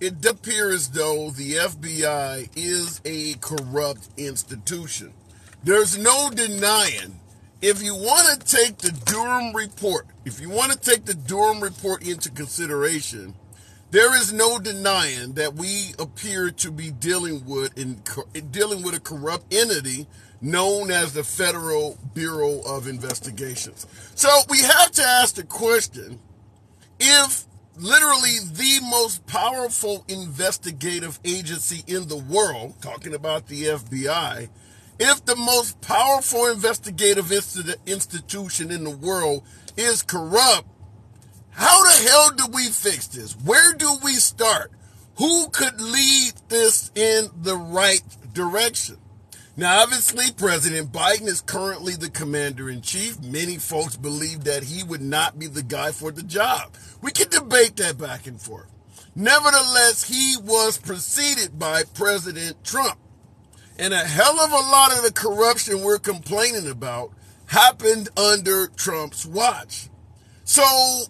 it appears as though the FBI is a corrupt institution. There's no denying, if you want to take the Durham report, into consideration, there is no denying that we appear to be dealing with a corrupt entity known as the Federal Bureau of Investigations. So we have to ask the question, if literally the most powerful investigative agency in the world, talking about the FBI, if the most powerful investigative institution in the world is corrupt, how the hell do we fix this? Where do we start? Who could lead this in the right direction? Now, obviously, President Biden is currently the commander-in-chief. Many folks believe that he would not be the guy for the job. We can debate that back and forth. Nevertheless, he was preceded by President Trump. And a hell of a lot of the corruption we're complaining about happened under Trump's watch. So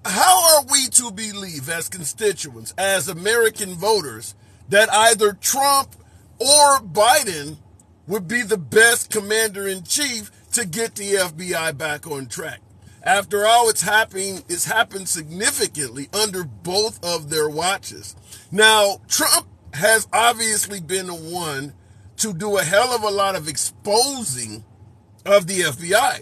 how are we to believe as constituents, as American voters, that either Trump or Biden would be the best commander-in-chief to get the FBI back on track? After all, it's happened significantly under both of their watches. Now, Trump has obviously been the one to do a hell of a lot of exposing of the FBI.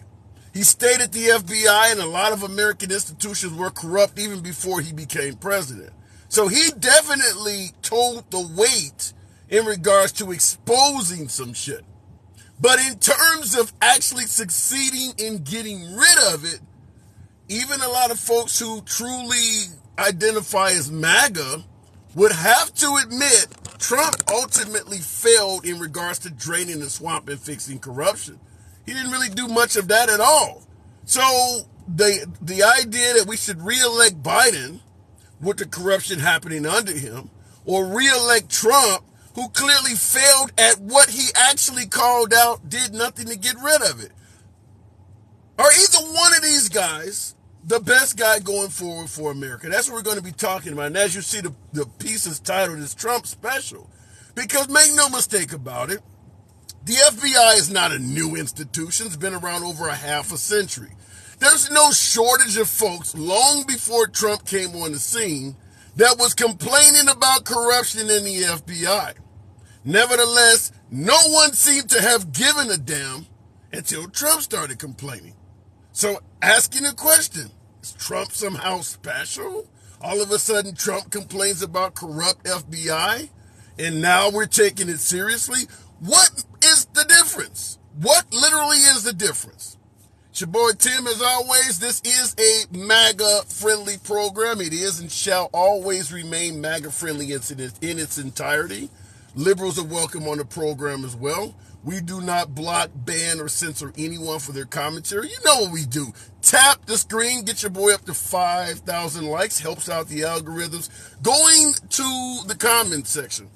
He stated the FBI and a lot of American institutions were corrupt even before he became president. So he definitely told the weight in regards to exposing some shit. But in terms of actually succeeding in getting rid of it, even a lot of folks who truly identify as MAGA would have to admit Trump ultimately failed in regards to draining the swamp and fixing corruption. He didn't really do much of that at all. So the idea that we should reelect Biden with the corruption happening under him, or reelect Trump, who clearly failed at what he actually called out, did nothing to get rid of it. Are either one of these guys the best guy going forward for America? That's what we're going to be talking about. And as you see, the piece is titled is Trump Special. Because make no mistake about it, the FBI is not a new institution. It's been around over a half a century. There's no shortage of folks long before Trump came on the scene that was complaining about corruption in the FBI. Nevertheless, no one seemed to have given a damn until Trump started complaining. So asking the question, is Trump somehow special? All of a sudden, Trump complains about corrupt FBI, and now we're taking it seriously? What is the difference? What literally is the difference? It's your boy Tim, as always. This is a MAGA-friendly program. It is and shall always remain MAGA-friendly in its entirety. Liberals are welcome on the program as well. We do not block, ban, or censor anyone for their commentary. You know what we do. Tap the screen, get your boy up to 5,000 likes, helps out the algorithms. Going to the comment section.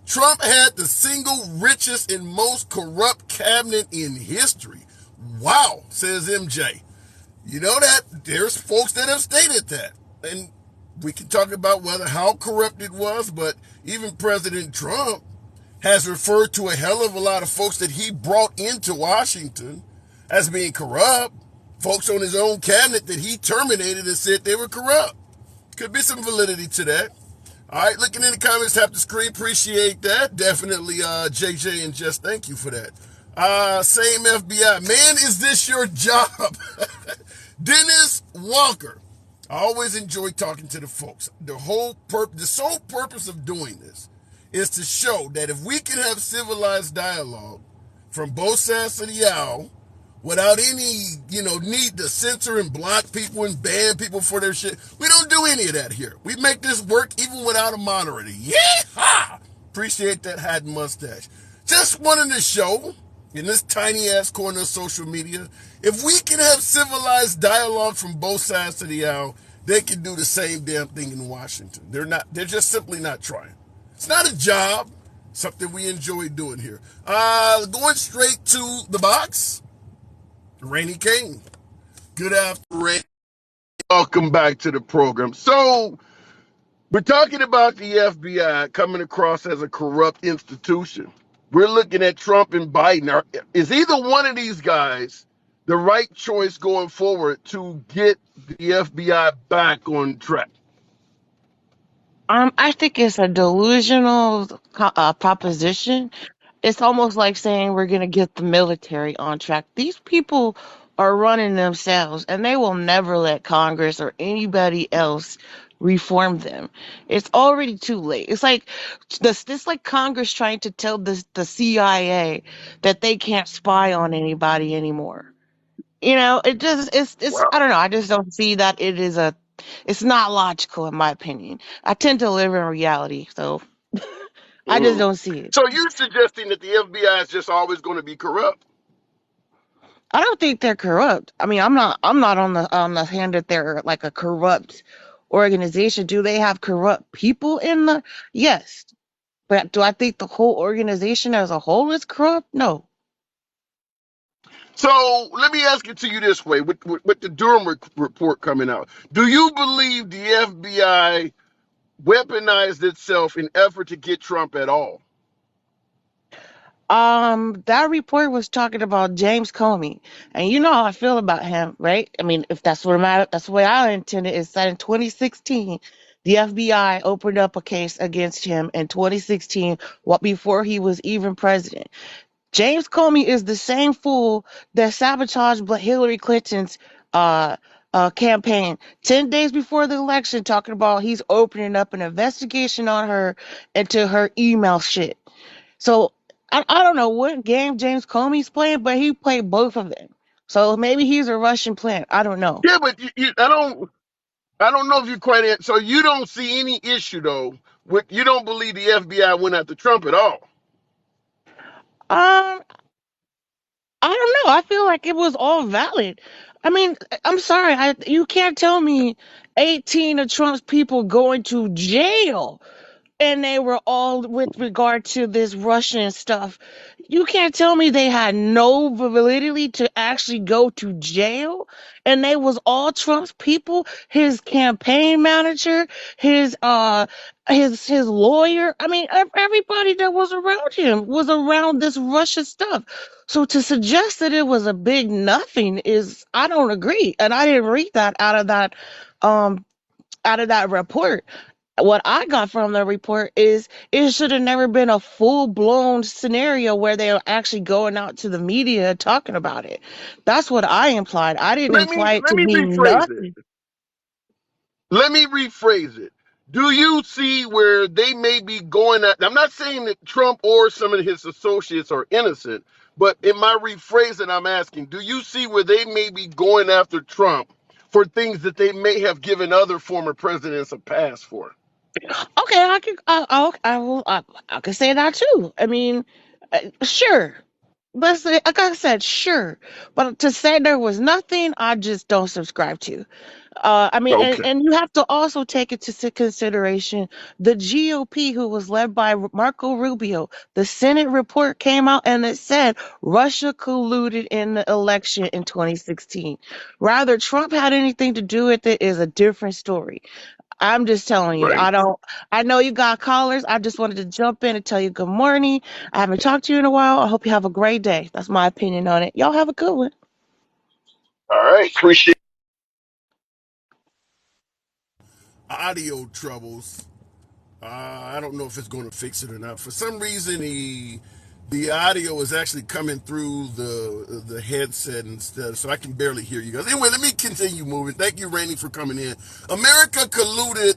Trump had the single richest and most corrupt cabinet in history. Wow, says MJ. You know that there's folks that have stated that. And we can talk about how corrupt it was, but even President Trump has referred to a hell of a lot of folks that he brought into Washington as being corrupt. Folks on his own cabinet that he terminated and said they were corrupt. Could be some validity to that. All right, looking in the comments, tap the screen. Appreciate that. Definitely, JJ and Jess, thank you for that. Same FBI. Man, is this your job? Dennis Walker. I always enjoy talking to the folks. The sole purpose of doing this is to show that if we can have civilized dialogue from both sides of the aisle without any, need to censor and block people and ban people for their shit, we don't do any of that here. We make this work even without a moderator. Yeah! Appreciate that hat and mustache. Just wanted to show, in this tiny ass corner of social media, if we can have civilized dialogue from both sides of the aisle, they can do the same damn thing in Washington. They're just simply not trying. It's not a job, something we enjoy doing here. Going straight to the box, Rainy King. Good afternoon. Welcome back to the program. So, We're talking about the FBI coming across as a corrupt institution. We're looking at Trump and Biden. Is either one of these guys the right choice going forward to get the FBI back on track? I think it's a delusional proposition. It's almost like saying we're going to get the military on track. These people are running themselves, and they will never let Congress or anybody else reform them. It's already too late. It's like this like Congress trying to tell the CIA that they can't spy on anybody anymore. It just it's I Wow. don't know. I just don't see that it's not logical in my opinion. I tend to live in reality, so I just Mhm. don't see it. So you're suggesting that the FBI is just always going to be corrupt? I don't think they're corrupt. I mean, I'm not on the hand that they're like a corrupt organization. Do they have corrupt people in the Yes. But do I think the whole organization as a whole is corrupt? No. So let me ask it to you this way: with the Durham report coming out, do you believe the FBI weaponized itself in effort to get Trump at all? That report was talking about James Comey, and you know how I feel about him, right? I mean, if that's the way I intended, is that in 2016, the FBI opened up a case against him in 2016, what before he was even president. James Comey is the same fool that sabotaged Hillary Clinton's uh, campaign 10 days before the election, talking about he's opening up an investigation on her into her email shit. So I don't know what game James Comey's playing, but he played both of them. So maybe he's a Russian plant. I don't know. Yeah, but I don't know if you quite. So you don't see any issue though. You don't believe the FBI went after Trump at all. Um, I don't know. I feel like it was all valid. I mean, I'm sorry. You can't tell me 18 of Trump's people going to jail and they were all with regard to this Russian stuff. You can't tell me they had no validity to actually go to jail, and they was all Trump's people, his campaign manager, his lawyer. I mean, everybody that was around him was around this Russia stuff. So to suggest that it was a big nothing is I don't agree, and I didn't read that um out of that report. What I got from the report is it should have never been a full blown scenario where they are actually going out to the media talking about it. That's what I implied. I didn't Let me imply it let to me mean rephrase it. nothing. Let me rephrase it. Do you see where they may be going at? I'm not saying that Trump or some of his associates are innocent, but in my rephrasing, I'm asking, do you see where they may be going after Trump for things that they may have given other former presidents a pass for? Okay, I will, I can say that too. I mean, sure. Let's say, like I said, sure. But to say there was nothing, I just don't subscribe to. I mean, and, Okay. and you have to also take into consideration the GOP, who was led by Marco Rubio. The Senate report came out and it said Russia colluded in the election in 2016. Rather, Trump had anything to do with it is a different story. I'm just telling you, Right. I know you got callers. I just wanted to jump in and tell you good morning. I haven't talked to you in a while. I hope you have a great day. That's my opinion on it. Y'all have a good one. All right. Appreciate audio troubles. I don't know if it's going to fix it or not. For some reason, the audio is actually coming through the headset instead, so I can barely hear you guys. Anyway, let me continue moving. Thank you, Rainey, for coming in. America colluded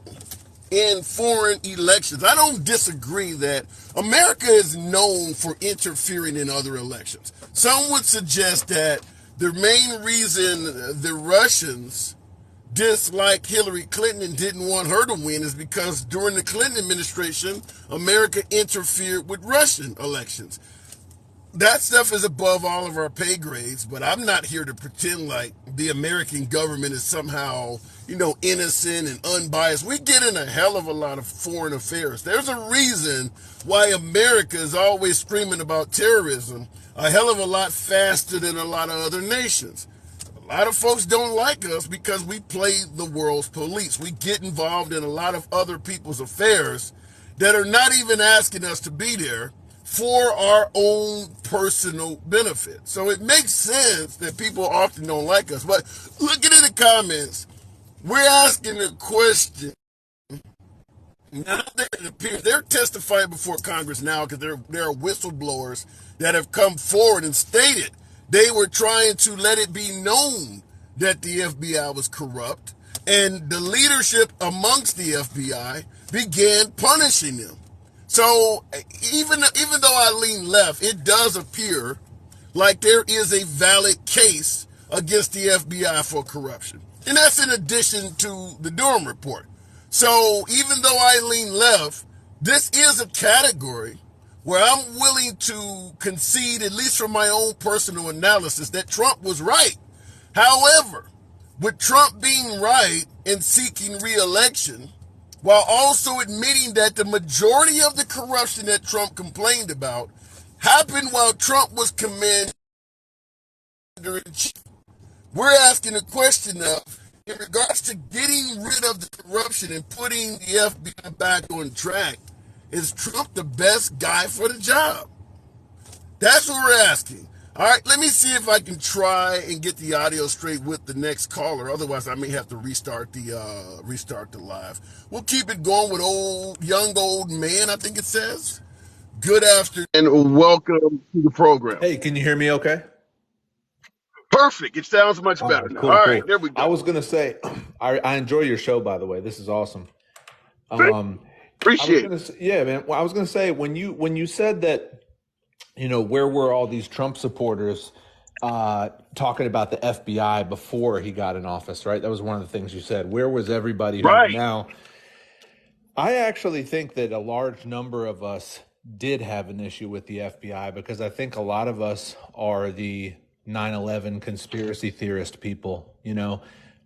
in foreign elections. I don't disagree that America is known for interfering in other elections. Some would suggest that the main reason the Russians disliked Hillary Clinton and didn't want her to win is because during the Clinton administration, America interfered with Russian elections. That stuff is above all of our pay grades, but I'm not here to pretend like the American government is somehow, innocent and unbiased. We get in a hell of a lot of foreign affairs. There's a reason why America is always screaming about terrorism a hell of a lot faster than a lot of other nations. lot of folks don't like us because we play the world's police. We get involved in a lot of other people's affairs that are not even asking us to be there for our own personal benefit. So it makes sense that people often don't like us. But looking at the comments, we're asking a question. Now that it appears they're testifying before Congress now because there are whistleblowers that have come forward and stated they were trying to let it be known that the FBI was corrupt, and the leadership amongst the FBI began punishing them. So even though I lean left, it does appear like there is a valid case against the FBI for corruption. And that's in addition to the Durham report. So even though I lean left, this is a category where I'm willing to concede, at least from my own personal analysis, that Trump was right. However, with Trump being right and seeking re-election, while also admitting that the majority of the corruption that Trump complained about happened while Trump was commander-in-chief, we're asking a question of, in regards to getting rid of the corruption and putting the FBI back on track, is Trump the best guy for the job? That's what we're asking. All right, let me see if I can try and get the audio straight with the next caller. Otherwise, I may have to restart the live. We'll keep it going with young old man, I think it says. Good afternoon and welcome to the program. Hey, can you hear me okay? Perfect. It sounds much All better right, now. cool, All cool. right, there we go. I was going to say, I enjoy your show, by the way. This is awesome. Appreciate it. Yeah, man. Well, I was going to say, when you said that, where were all these Trump supporters talking about the FBI before he got in office, right? That was one of the things you said. Where was everybody Right. now? I actually think that a large number of us did have an issue with the FBI because I think a lot of us are the 9/11 conspiracy theorist people.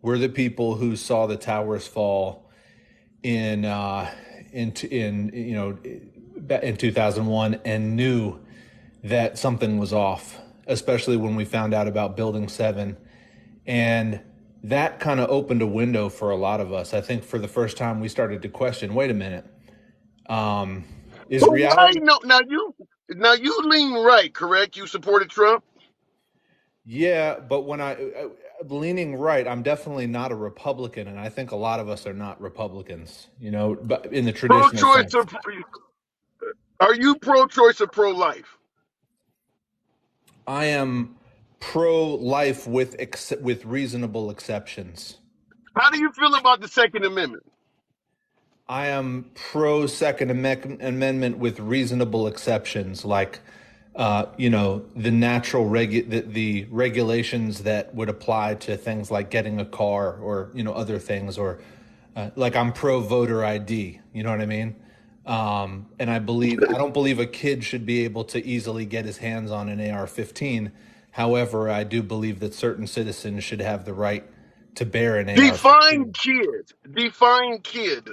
We're the people who saw the towers fall in 2001 and knew that something was off, especially when we found out about Building 7. And that kind of opened a window for a lot of us. I think for the first time we started to question, wait a minute, is reality? Now you lean right, correct? You supported Trump? Yeah, but when leaning right, I'm definitely not a Republican, and I think a lot of us are not Republicans, but in the traditional Pro-choice sense. are you pro-choice or pro-life? I am pro-life with reasonable exceptions. How do you feel about the Second Amendment? I am pro Second Amendment with reasonable exceptions, like the natural the regulations that would apply to things like getting a car or other things, or like I'm pro voter ID. You know what I mean? And I don't believe a kid should be able to easily get his hands on an AR-15. However, I do believe that certain citizens should have the right to bear an AR-15. Define kid. Define kid.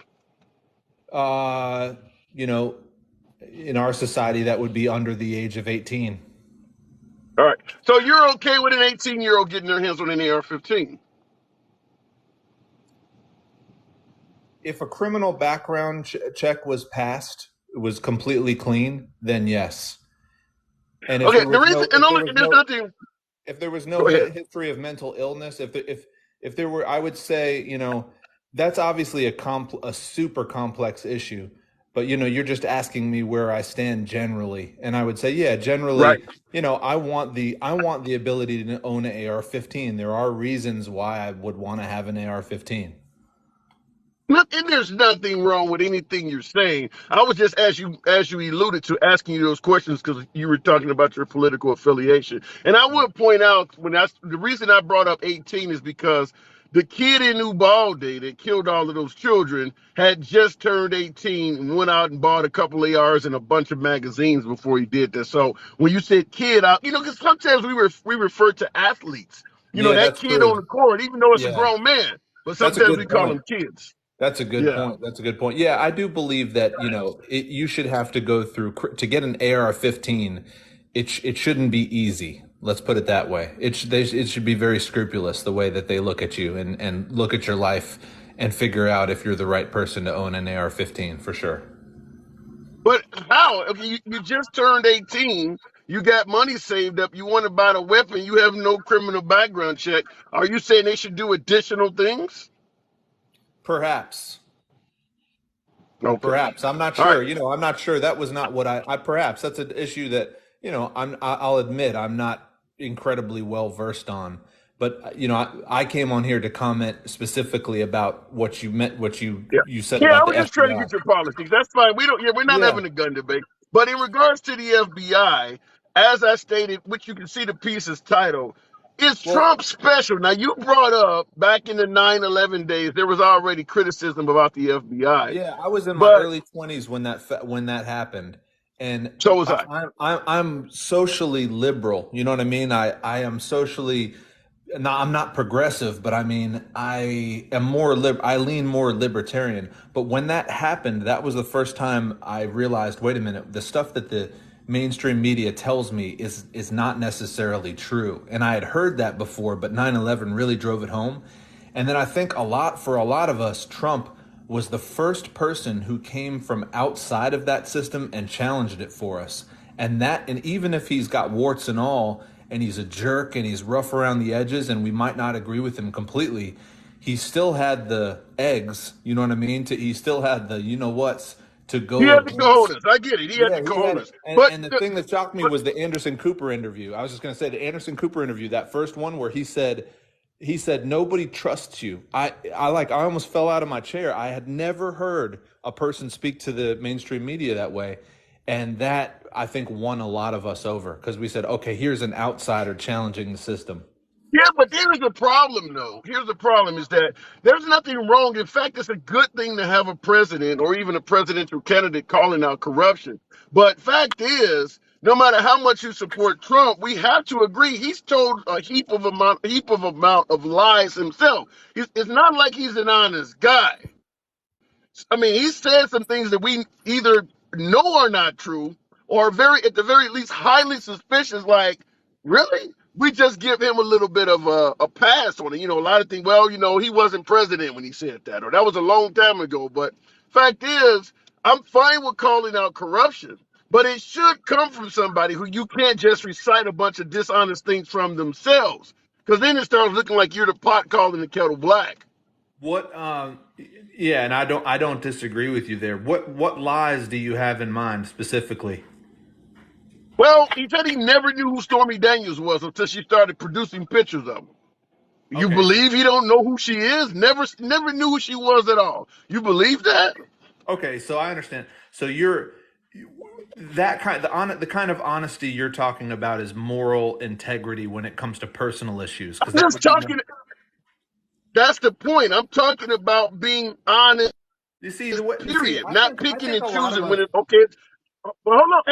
In our society, that would be under the age of 18. All right. So you're okay with an 18-year-old getting their hands on an AR-15? If a criminal background check was passed, it was completely clean, then yes. And if there was no history of mental illness, if there were, I would say, that's obviously a super complex issue. But you're just asking me where I stand generally, and I would say, yeah, generally, right. I want the ability to own an AR-15. There are reasons why I would want to have an AR-15. And there's nothing wrong with anything you're saying. I was just, as you alluded to, asking you those questions because you were talking about your political affiliation. And I would point out, the reason I brought up 18 is because the kid in Uvalde that killed all of those children had just turned 18 and went out and bought a couple of ARs and a bunch of magazines before he did that. So when you said kid, because sometimes we refer to athletes, that kid true. on the court, even though it's a grown man, but sometimes we call them kids. That's a good point. That's a good point. Yeah, I do believe that, you should have to go through to get an AR-15. It shouldn't be easy. Let's put it that way. It should be very scrupulous the way that they look at you and look at your life and figure out if you're the right person to own an AR-15 for sure. But how? Okay, you just turned 18. You got money saved up. You want to buy a weapon. You have no criminal background check. Are you saying they should do additional things? Perhaps. Okay. Perhaps. I'm not All right. sure. I'm not sure. That was not what I perhaps that's an issue that, I'll admit I'm not incredibly well versed on. But, I came on here to comment specifically about what you meant, what Yeah. you said Yeah, I about was the just trying to FBI. get your policies. That's fine. We're not Yeah. having a gun debate. But in regards to the FBI, as I stated, which you can see the piece's title, is Well, Trump special? Now you brought up back in the 9/11 days, there was already criticism about the FBI. yeah, I was in my But early 20s when that happened, and so was I. I'm socially liberal. You know what I mean? I am socially. No, I'm not progressive, but I mean, I lean more libertarian. But when that happened, that was the first time I realized, wait a minute, the stuff that the mainstream media tells me is not necessarily true. And I had heard that before, but 9/11 really drove it home. And then I think for a lot of us, Trump was the first person who came from outside of that system and challenged it for us. And even if he's got warts and all, and he's a jerk and he's rough around the edges and we might not agree with him completely, he still had the eggs, you know what I mean? He still had the whats to He go had the against. cojones. I get it. He had Yeah, the he had cojones. it. And, But and the thing that shocked me was the Anderson Cooper interview. I was just going to say the Anderson Cooper interview, that first one where he said nobody trusts you. I almost fell out of my chair. I had never heard a person speak to the mainstream media that way. And that I think won a lot of us over because we said, okay, here's an outsider challenging the system. yeah, but there's a problem, though. Here's the problem is that there's nothing wrong. In fact, it's a good thing to have a president or even a presidential candidate calling out corruption. But fact is, no matter how much you support Trump, we have to agree he's told a heap of amount of lies himself. It's not like he's an honest guy. I mean, he said some things that we either know are not true or very, at the very least, highly suspicious. Like, really? We just give him a little bit of a pass on it. A lot of things. Well, he wasn't president when he said that, or that was a long time ago. But fact is, I'm fine with calling out corruption, but it should come from somebody who you can't just recite a bunch of dishonest things from themselves, because then it starts looking like you're the pot calling the kettle black. What yeah, and I don't disagree with you there. What lies do you have in mind specifically? Well, he said he never knew who Stormy Daniels was until she started producing pictures of him. You Okay, believe he don't know who she is? Never knew who she was at all. You believe that? okay, so I understand. So you're that kind the kind of honesty you're talking about is moral integrity when it comes to personal issues because I'm that just would be more. talking. That's the point. I'm talking about being honest. You see the way you see Period. I Not think I picking think and a lot of choosing us. when it's okay. Well, hold on,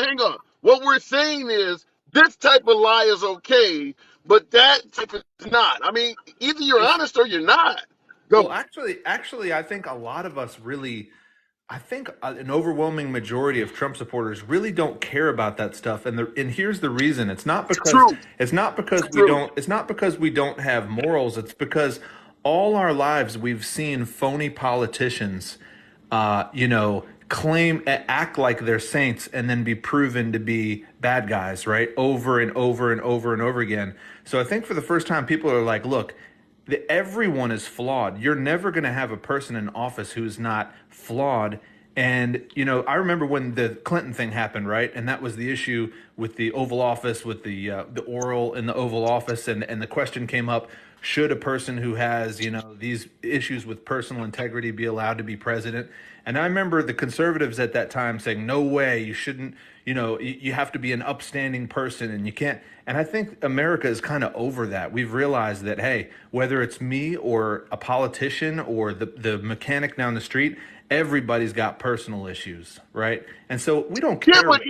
hang on. What we're saying is this type of lie is okay, but that type is not. I mean, either you're It's honest or you're not. well, Go. actually, I think a lot of us really, I think an overwhelming majority of Trump supporters really don't care about that stuff, and here's the reason: True. True. it's not because we don't have morals. It's because all our lives we've seen phony politicians, act like they're saints and then be proven to be bad guys, right? Over and over and over and over again. So I think for the first time, people are like, look, everyone is flawed. You're never going to have a person in office who's not flawed. And I remember when the Clinton thing happened, right? And that was the issue with the Oval Office, with the oral in the Oval Office, and the question came up: should a person who has these issues with personal integrity be allowed to be president? And I remember the conservatives at that time saying, "No way, you shouldn't. You have to be an upstanding person, and you can't." And I think America is kind of over that. We've realized that, hey, whether it's me or a politician or the mechanic down the street, everybody's got personal issues, right? And so we don't Yeah, care. but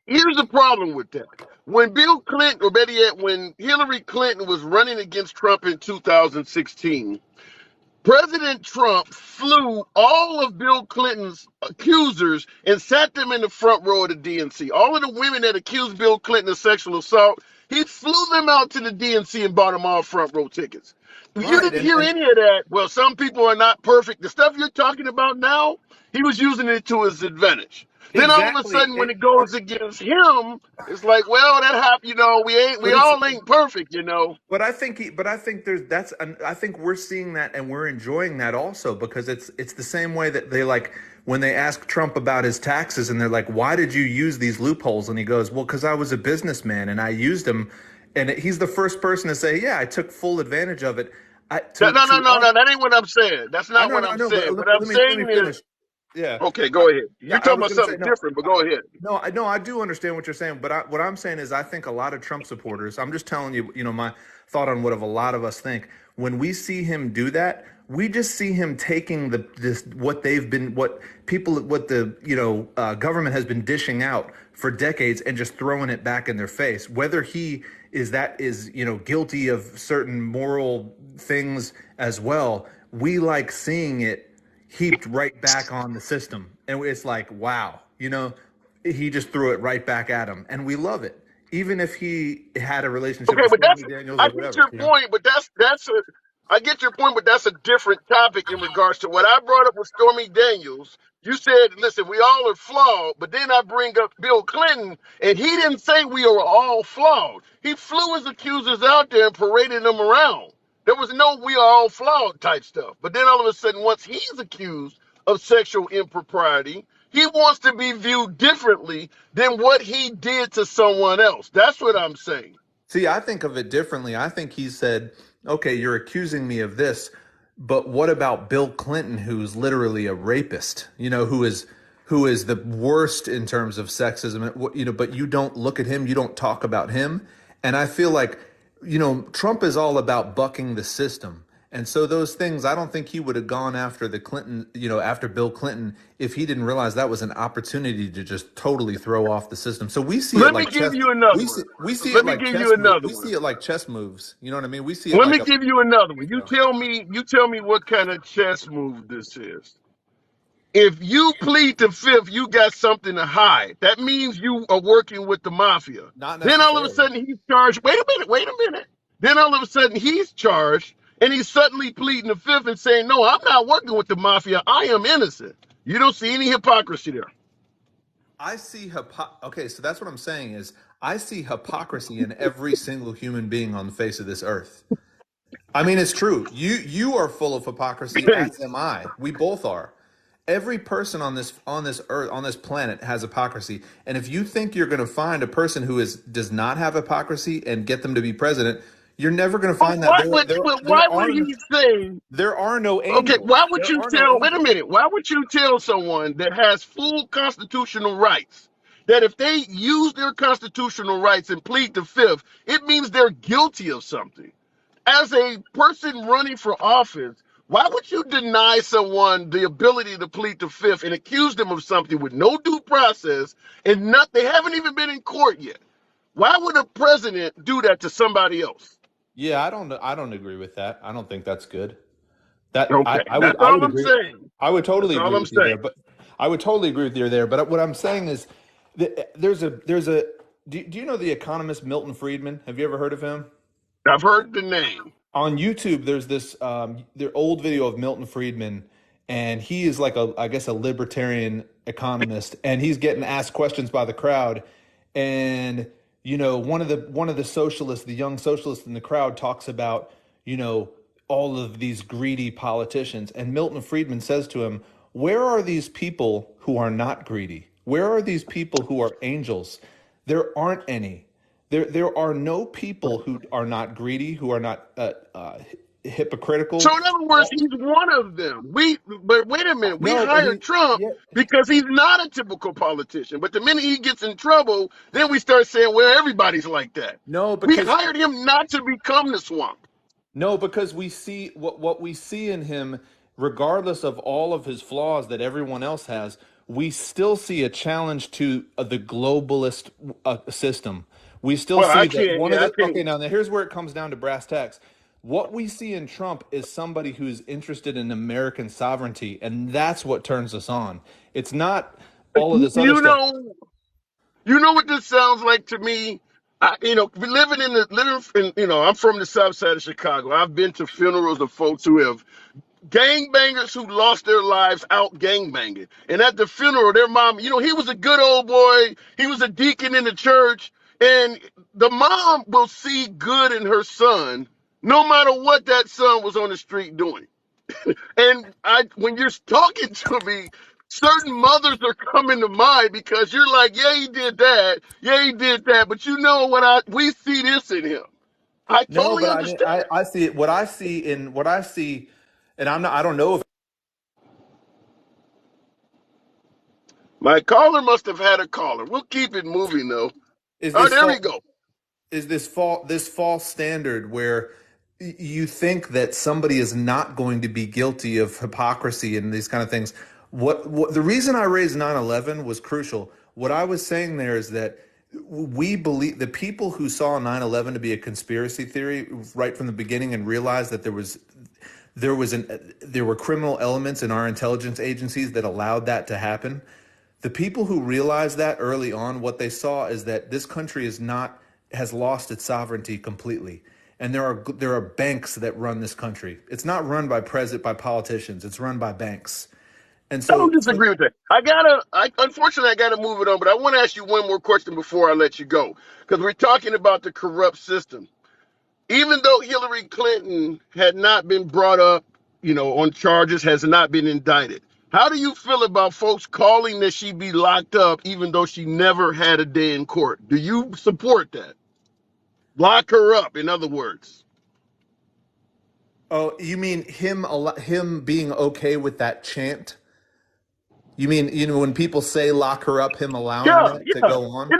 here's the problem with that. When Bill Clinton, or better yet, when Hillary Clinton was running against Trump in 2016, President Trump flew all of Bill Clinton's accusers and sat them in the front row of the DNC. All of the women that accused Bill Clinton of sexual assault, He flew them out to the DNC and bought them all front row tickets. You Right. didn't hear any of that. Well, some people are not perfect. The stuff you're talking about now, he was using it to his advantage. Then all of a Exactly. sudden, when it goes against him, it's like, well, that happened. We But it's all ain't perfect. but I think I think we're seeing that and we're enjoying that also because it's the same way that they like when they ask Trump about his taxes and they're like, why did you use these loopholes? And he goes, well, because I was a businessman and I used them. And he's the first person to say, yeah, I took full advantage of it. No, no, no, no, no. That ain't what I'm saying. That's I not know, what no, I I'm know, but saying. let, What I'm let me saying is, finish. Yeah. okay, I, go ahead. yeah, You're I talking was about going to say something no. different, but go ahead. No, I do understand what you're saying, but what I'm saying is I think a lot of Trump supporters, I'm just telling you, my thought on what a lot of us think. When we see him do that, we just see him taking what they've been, what people, what the, government has been dishing out for decades and just throwing it back in their face. Whether he is guilty of certain moral things as well, we like seeing it heaped right back on the system. And it's like, wow, he just threw it right back at him. And we love it. Even if he had a relationship Okay, with but Stormy Daniels I or get whatever, your point, but I get your point, but that's a different topic in regards to what I brought up with Stormy Daniels. You said, listen, we all are flawed, but then I bring up Bill Clinton, and he didn't say we are all flawed. He flew his accusers out there and paraded them around. There was no we are all flawed type stuff. But then all of a sudden, once he's accused of sexual impropriety, he wants to be viewed differently than what he did to someone else. That's what I'm saying. see, I think of it differently. I think he said, okay, you're accusing me of this, but what about Bill Clinton, who's literally a rapist, who is the worst in terms of sexism, but you don't look at him, you don't talk about him. And I feel like, Trump is all about bucking the system. And so those things, I don't think he would have gone after the Clinton, after Bill Clinton, if he didn't realize that was an opportunity to just totally throw off the system. So we see it Let me like give chess. you another We one. see, we see it Let me like give you chess move. another We see one. it like chess moves. You know what I mean? We see it Let like me a. give you another one. You You know. tell me, what kind of chess move this is. If you plead the fifth, you got something to hide. That means you are working with the mafia. Not Then all of a necessarily. sudden he's charged. Wait a minute. Then all of a sudden he's charged and he's suddenly pleading the fifth and saying, no, I'm not working with the mafia. I am innocent. You don't see any hypocrisy there. I see Okay, so that's what I'm saying is I see hypocrisy in every single human being on the face of this earth. I mean, it's true. You are full of hypocrisy, as am I. We both are. Every person on this earth on this planet has hypocrisy, and if you think you're going to find a person who does not have hypocrisy and get them to be president, you're never going to But find that. why would he say, There are no okay, angels. There are no wait a angels. minute, why would you tell someone that has full constitutional rights that if they use their constitutional rights and plead the fifth, it means they're guilty of something? As a person running for office, why would you deny someone the ability to plead the fifth and accuse them of something with no due process and not they haven't even been in court yet? Why would a president do that to somebody else? Yeah, I don't agree with that. I don't think that's good. That Okay, would that's I all would I'm agree. saying. I would That's totally all agree I'm with you saying. there, but I would totally agree with you there. But what I'm saying is, there's a. Do you know the economist Milton Friedman? Have you ever heard of him? I've heard the name. On YouTube, there's this their old video of Milton Friedman, and he is like I guess a libertarian economist, and he's getting asked questions by the crowd, and one of the socialists, the young socialist in the crowd, talks about you know all of these greedy politicians, and Milton Friedman says to him, "Where are these people who are not greedy? Where are these people who are angels? There aren't any." There are no people who are not greedy, who are not So hypocritical. in other words, he's one of them. But wait a minute, we No, but hired Trump yeah, because he's not a typical politician. But the minute he gets in trouble, then we start saying, well, everybody's like that. no, We because hired him not to become the swamp. no, because we see what we see in him, regardless of all of his flaws that everyone else has, we still see a challenge to the globalist system. We still Well, see that one of I the can't. okay, now here's where it comes down to brass tacks. What we see in Trump is somebody who's interested in American sovereignty, and that's what turns us on. It's not all of this other You stuff. know, you know what this sounds like to me? I'm from the south side of Chicago. I've been to funerals of folks who have gangbangers who lost their lives out gangbanging. And at the funeral, their mom, he was a good old boy. He was a deacon in the church. And the mom will see good in her son, no matter what that son was on the street doing. And when you're talking to me, certain mothers are coming to mind because you're like, yeah, he did that. Yeah, he did that. But you know what? We see this in him. I No, totally but I mean, understand. I see it. What I see, and I don't know if My caller must have had a caller. We'll keep it moving, though. is Oh, this there we fault. go. Is this false standard where you think that somebody is not going to be guilty of hypocrisy and these kind of things. What the reason I raised 9/11 was crucial. What I was saying there is that we believe the people who saw 9/11 to be a conspiracy theory right from the beginning and realized that there were criminal elements in our intelligence agencies that allowed that to happen. The people who realized that early on, what they saw is that this country has lost its sovereignty completely. And there are banks that run this country. It's not run by politicians. It's run by banks. And I don't so disagree with that. Unfortunately, I gotta move it on, but I want to ask you one more question before I let you go. Because we're talking about the corrupt system. Even though Hillary Clinton had not been brought up, on charges, has not been indicted. How do you feel about folks calling that she be locked up, even though she never had a day in court? Do you support that? Lock her up, in other words. oh, you mean him being okay with that chant? You mean when people say lock her up, him allowing Yeah, that to yeah. go on?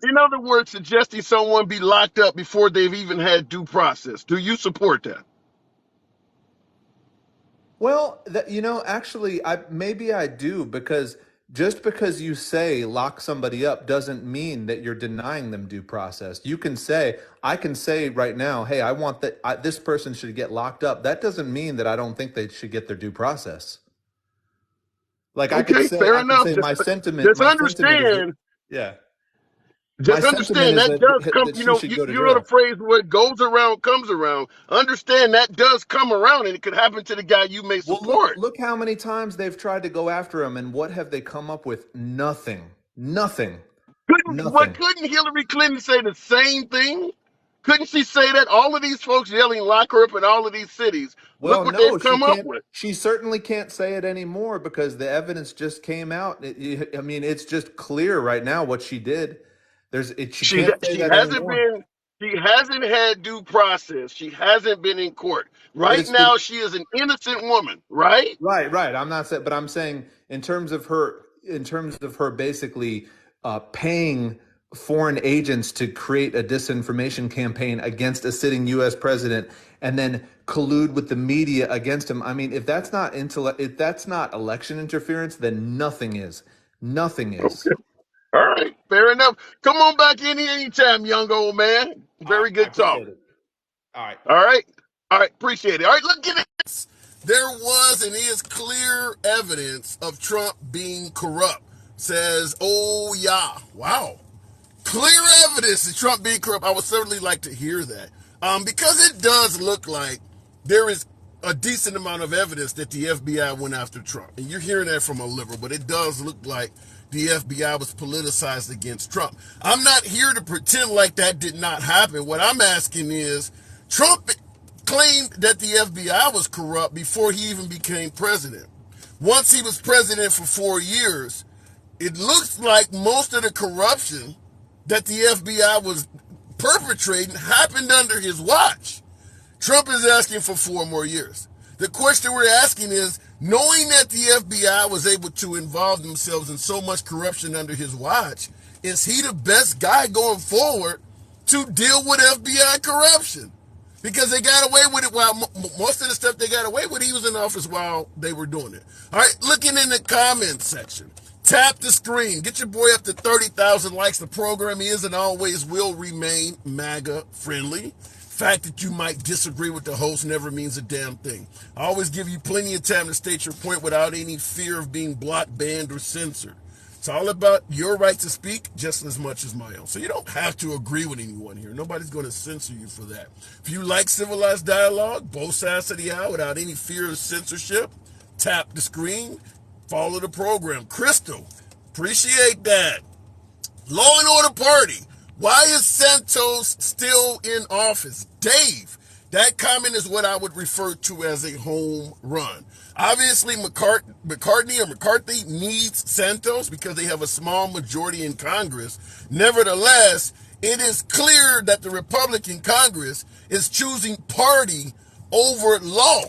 In other words, suggesting someone be locked up before they've even had due process. Do you support that? Well, actually, maybe I do because just because you say lock somebody up doesn't mean that you're denying them due process. I can say right now, hey, I want this person should get locked up. That doesn't mean that I don't think they should get their due process. Like Okay, fair I can enough. say Just my sentiment is that, understand. yeah, my Just sentiment understand is that does come. that she should go to You know the jail. phrase "what goes around comes around." Understand that does come around, and it could happen to the guy you may Well, support. look how many times they've tried to go after him, and what have they come up with? Nothing. Nothing. Nothing. Couldn't Hillary Clinton say the same thing? Couldn't she say that? All of these folks yelling "lock her up" in all of these cities. Look Well, what they've no, she come up can't. with. She certainly can't say it anymore because the evidence just came out. I mean, it's just clear right now what she did. She She can't say she that hasn't anymore. been she hasn't had due process. She hasn't been in court. But Right now, she is an innocent woman. Right? right. I'm not saying, but I'm saying in terms of her basically paying foreign agents to create a disinformation campaign against a sitting U.S. president and then collude with the media against him. I mean, if that's not election interference, then nothing is. Nothing is. Okay. All right. Fair enough. Come on back anytime, young old man. Very I good talk. appreciate it. All right. All right. All right. Appreciate it. All right. Look at it. There was and is clear evidence of Trump being corrupt. Says, oh yeah, wow. Clear evidence of Trump being corrupt. I would certainly like to hear that. Because it does look like there is a decent amount of evidence that the FBI went after Trump. And you're hearing that from a liberal, but it does look like the FBI was politicized against Trump. I'm not here to pretend like that did not happen. What I'm asking is, Trump claimed that the FBI was corrupt before he even became president. Once he was president for 4 years, it looks like most of the corruption that the FBI was perpetrating happened under his watch. Trump is asking for 4 more years. The question we're asking is, knowing that the FBI was able to involve themselves in so much corruption under his watch, is he the best guy going forward to deal with FBI corruption? Because they got away with it while most of the stuff they got away with, he was in office while they were doing it. All right, looking in the comments section. Tap the screen. Get your boy up to 30,000 likes. The program is and always will remain MAGA friendly. Fact that you might disagree with the host never means a damn thing. I always give you plenty of time to state your point without any fear of being blocked, banned, or censored. It's all about your right to speak just as much as my own. So you don't have to agree with anyone here. Nobody's going to censor you for that. If you like civilized dialogue, both sides of the aisle without any fear of censorship, tap the screen, follow the program. Crystal, appreciate that. Law and Order Party. Why is Santos still in office? Dave, that comment is what I would refer to as a home run. Obviously, McCarthy needs Santos because they have a small majority in Congress. Nevertheless, it is clear that the Republican Congress is choosing party over law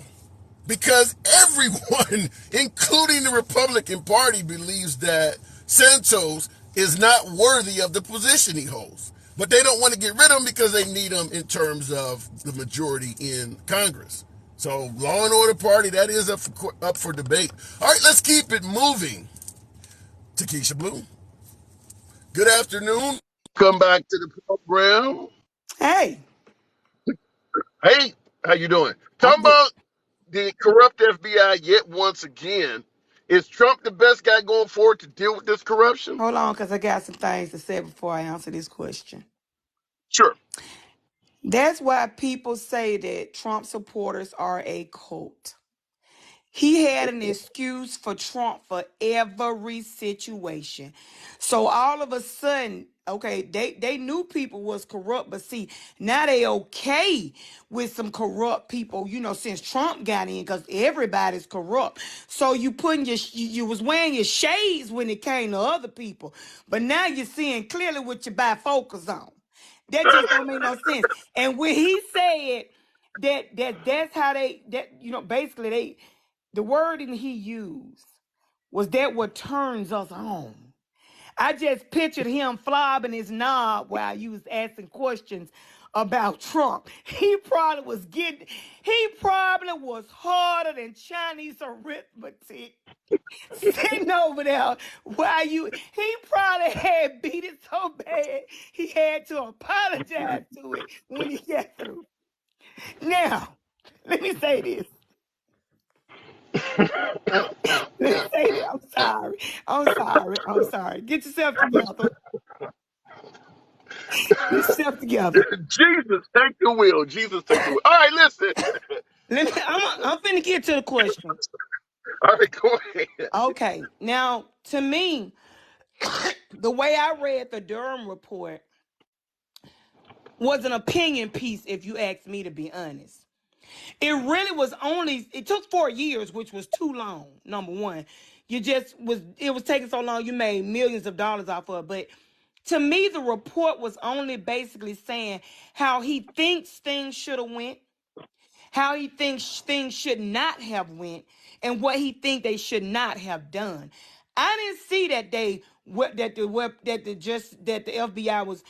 because everyone, including the Republican Party, believes that Santos is not worthy of the position he holds. But they don't want to get rid of him because they need him in terms of the majority in Congress. So Law and Order Party, that is up for debate. All right, let's keep it moving. Takesha Blue, good afternoon. Come back to the program. Hey, Hey, how you doing? I'm Talking good. about the corrupt FBI yet once again. Is Trump the best guy going forward to deal with this corruption? Hold on, because I got some things to say before I answer this question. Sure. That's why people say that Trump supporters are a cult. He had an excuse for Trump for every situation. So all of a sudden, okay, they knew people was corrupt, but see, now they okay with some corrupt people, since Trump got in, because everybody's corrupt. So you was wearing your shades when it came to other people, but now you're seeing clearly what you bifocals on. That just don't make no sense. And when he said that's how basically the wording he used was that what turns us on. I just pictured him flobbing his knob while you was asking questions about Trump. He probably was harder than Chinese arithmetic sitting over there he probably had beat it so bad he had to apologize to it when he got through. Now, let me say this. Let me say this. I'm sorry. I'm sorry. I'm sorry. Get yourself together. Get yourself together. Jesus, take the wheel. Jesus, take the wheel. All right, listen. I'm finna get to the question. All right, go ahead. Okay. Now, to me, the way I read the Durham report was an opinion piece, if you ask me, to be honest. It took 4 years, which was too long. Number one, it was taking so long, you made millions of dollars off of it. But to me, the report was only basically saying how he thinks things should have went, how he thinks things should not have went, and what he think they should not have done. I didn't see that that the FBI was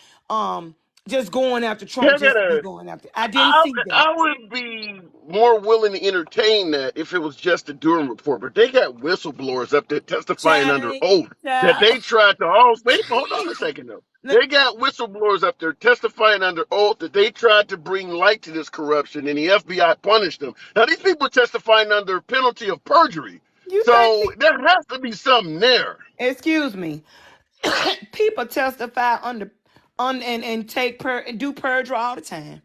just going after Yeah, Trump I just to be gotta. going after. I didn't I, see that. I would be more willing to entertain that if it was just a Durham report, but they got whistleblowers up there testifying under Child, oath that child. they tried to all wait, hold on a second though. Look, They got whistleblowers up there testifying under oath that they tried to bring light to this corruption and the FBI punished them. Now these people testifying under penalty of perjury. you think So there has to be something there. excuse me. People testify and do perjury all the time.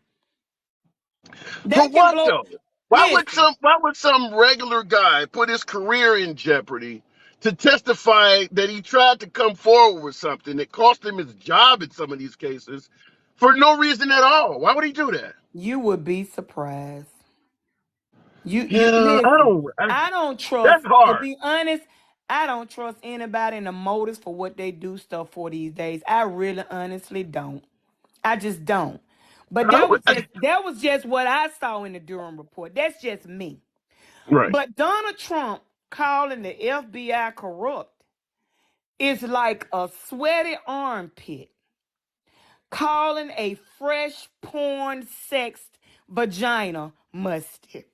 For They can what blow. though? Listen, Why would some regular guy put his career in jeopardy to testify that he tried to come forward with something that cost him his job in some of these cases for no reason at all? Why would he do that? you would be surprised. You Yeah, listen. I don't that's trust, to hard. be honest, I don't trust anybody in the motives for what they do stuff for these days. I really honestly don't. I just don't. But I would, that was just what I saw in the Durham report. That's just me. right. But Donald Trump calling the FBI corrupt is like a sweaty armpit calling a fresh porn sexed vagina musty.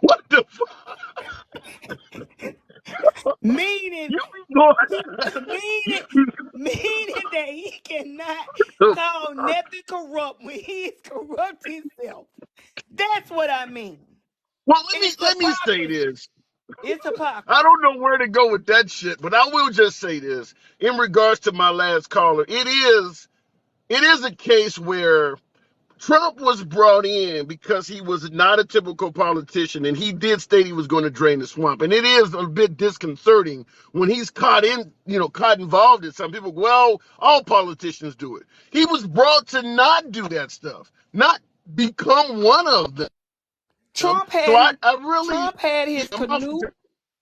What the Meaning, you be going? meaning, meaning that he cannot call nothing corrupt when he is corrupt himself. That's what I mean. Well, It's let me say hypocrisy. this. It's I hypocrisy. don't know where to go with that shit, but I will just say this in regards to my last caller. It is a case where Trump was brought in because he was not a typical politician, and he did state he was going to drain the swamp. And it is a bit disconcerting when he's caught involved in some people. Well, all politicians do it. He was brought to not do that stuff, not become one of them. Trump So had I really, Trump had yeah, his canoe.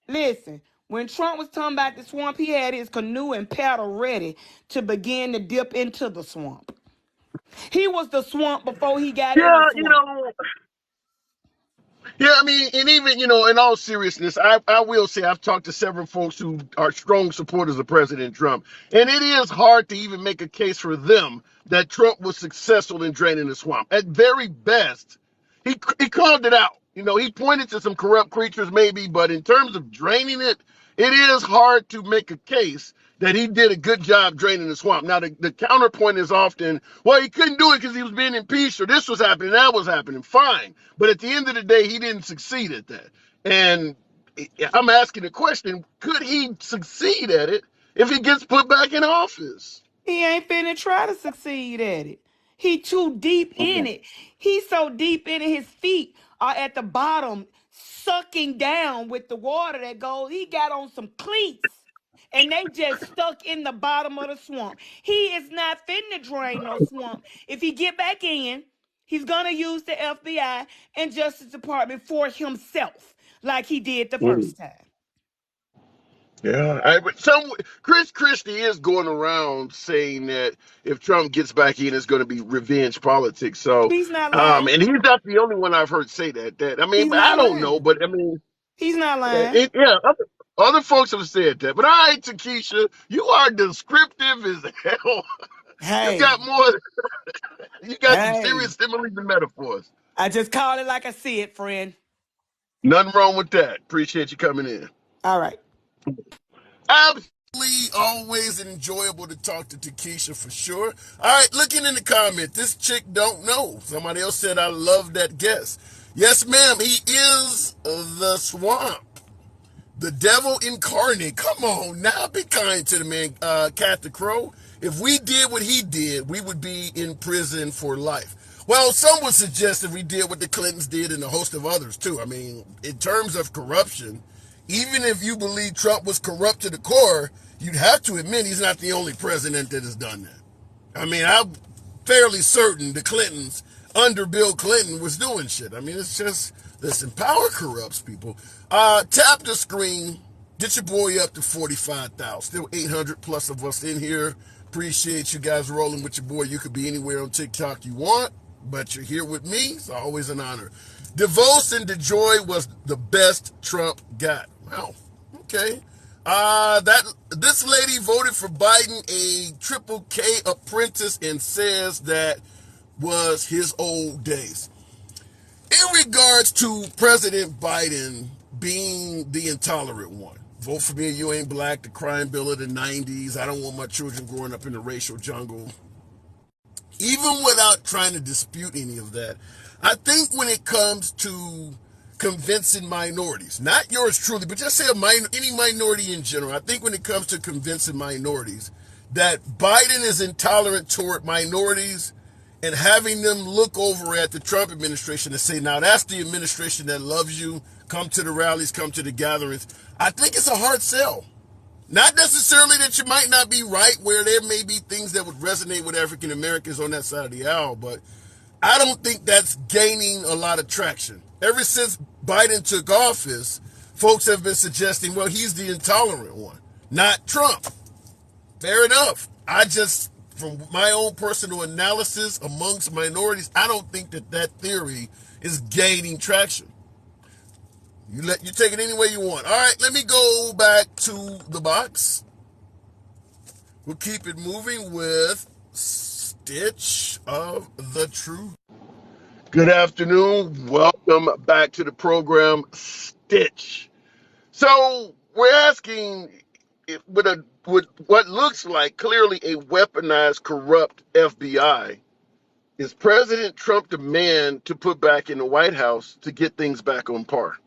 Listen, when Trump was talking about the swamp, he had his canoe and paddle ready to begin to dip into the swamp. He was the swamp before he got in the yeah, swamp. Yeah, I mean, and even, in all seriousness, I will say I've talked to several folks who are strong supporters of President Trump. And it is hard to even make a case for them that Trump was successful in draining the swamp. At very best, he called it out. He pointed to some corrupt creatures maybe, but in terms of draining it, it is hard to make a case that he did a good job draining the swamp. Now, the counterpoint is often, well, he couldn't do it because he was being impeached or this was happening, that was happening. Fine. But at the end of the day, he didn't succeed at that. And I'm asking the question, could he succeed at it if he gets put back in office? He ain't finna try to succeed at it. He too deep in Mhm. it. He's so deep in it, his feet are at the bottom, sucking down with the water that goes. He got on some cleats and they just stuck in the bottom of the swamp. He is not finna drain no swamp. If he get back in, he's gonna use the FBI and Justice Department for himself, like he did the Mhm. first time. Yeah, Chris Christie is going around saying that if Trump gets back in, it's going to be revenge politics. So, He's not lying. and he's not the only one I've heard say that. I mean, He's but I not don't know, lying. but I mean, He's not lying. other folks have said that. But all right, Takesha, you are descriptive as hell. You got Hey, more. You got some hey. serious similes and metaphors. I just call it like I see it, friend. Nothing wrong with that. Appreciate you coming in. All right. Absolutely, always enjoyable to talk to Takesha for sure. All right, looking in the comment, this chick don't know. Somebody else said I love that guess. Yes, ma'am, he is the swamp. The devil incarnate. Come on now, be kind to the man, Cat the Crow. If we did what he did, we would be in prison for life. Well, some would suggest if we did what the Clintons did and a host of others too. I mean, in terms of corruption, even if you believe Trump was corrupt to the core, you'd have to admit he's not the only president that has done that. I mean, I'm fairly certain the Clintons under Bill Clinton was doing shit. I mean, it's just, listen, power corrupts people. Tap the screen, get your boy up to 45,000. Still 800 plus of us in here. Appreciate you guys rolling with your boy. You could be anywhere on TikTok you want, but you're here with me. It's always an honor. DeVos and DeJoy was the best Trump got. Wow. Okay. That this lady voted for Biden, a triple K apprentice, and says that was his old days. In regards to President Biden being the intolerant one, vote for me, you ain't black, the crime bill of the 90s, I don't want my children growing up in the racial jungle. Even without trying to dispute any of that, I think when it comes to convincing minorities, not yours truly, but just say any minority in general, I think when it comes to convincing minorities that Biden is intolerant toward minorities and having them look over at the Trump administration and say, now that's the administration that loves you, come to the rallies, come to the gatherings, I think it's a hard sell. Not necessarily that you might not be right, where there may be things that would resonate with African Americans on that side of the aisle, but I don't think that's gaining a lot of traction. Ever since Biden took office, folks have been suggesting, well, he's the intolerant one, not Trump. Fair enough. From my own personal analysis amongst minorities, I don't think that theory is gaining traction. You take it any way you want. All right, let me go back to the box. We'll keep it moving with Stitch of the Truth. Good afternoon. Welcome back to the program, Stitch. So we're asking if with what looks like clearly a weaponized, corrupt FBI, is President Trump the man to put back in the White House to get things back on par?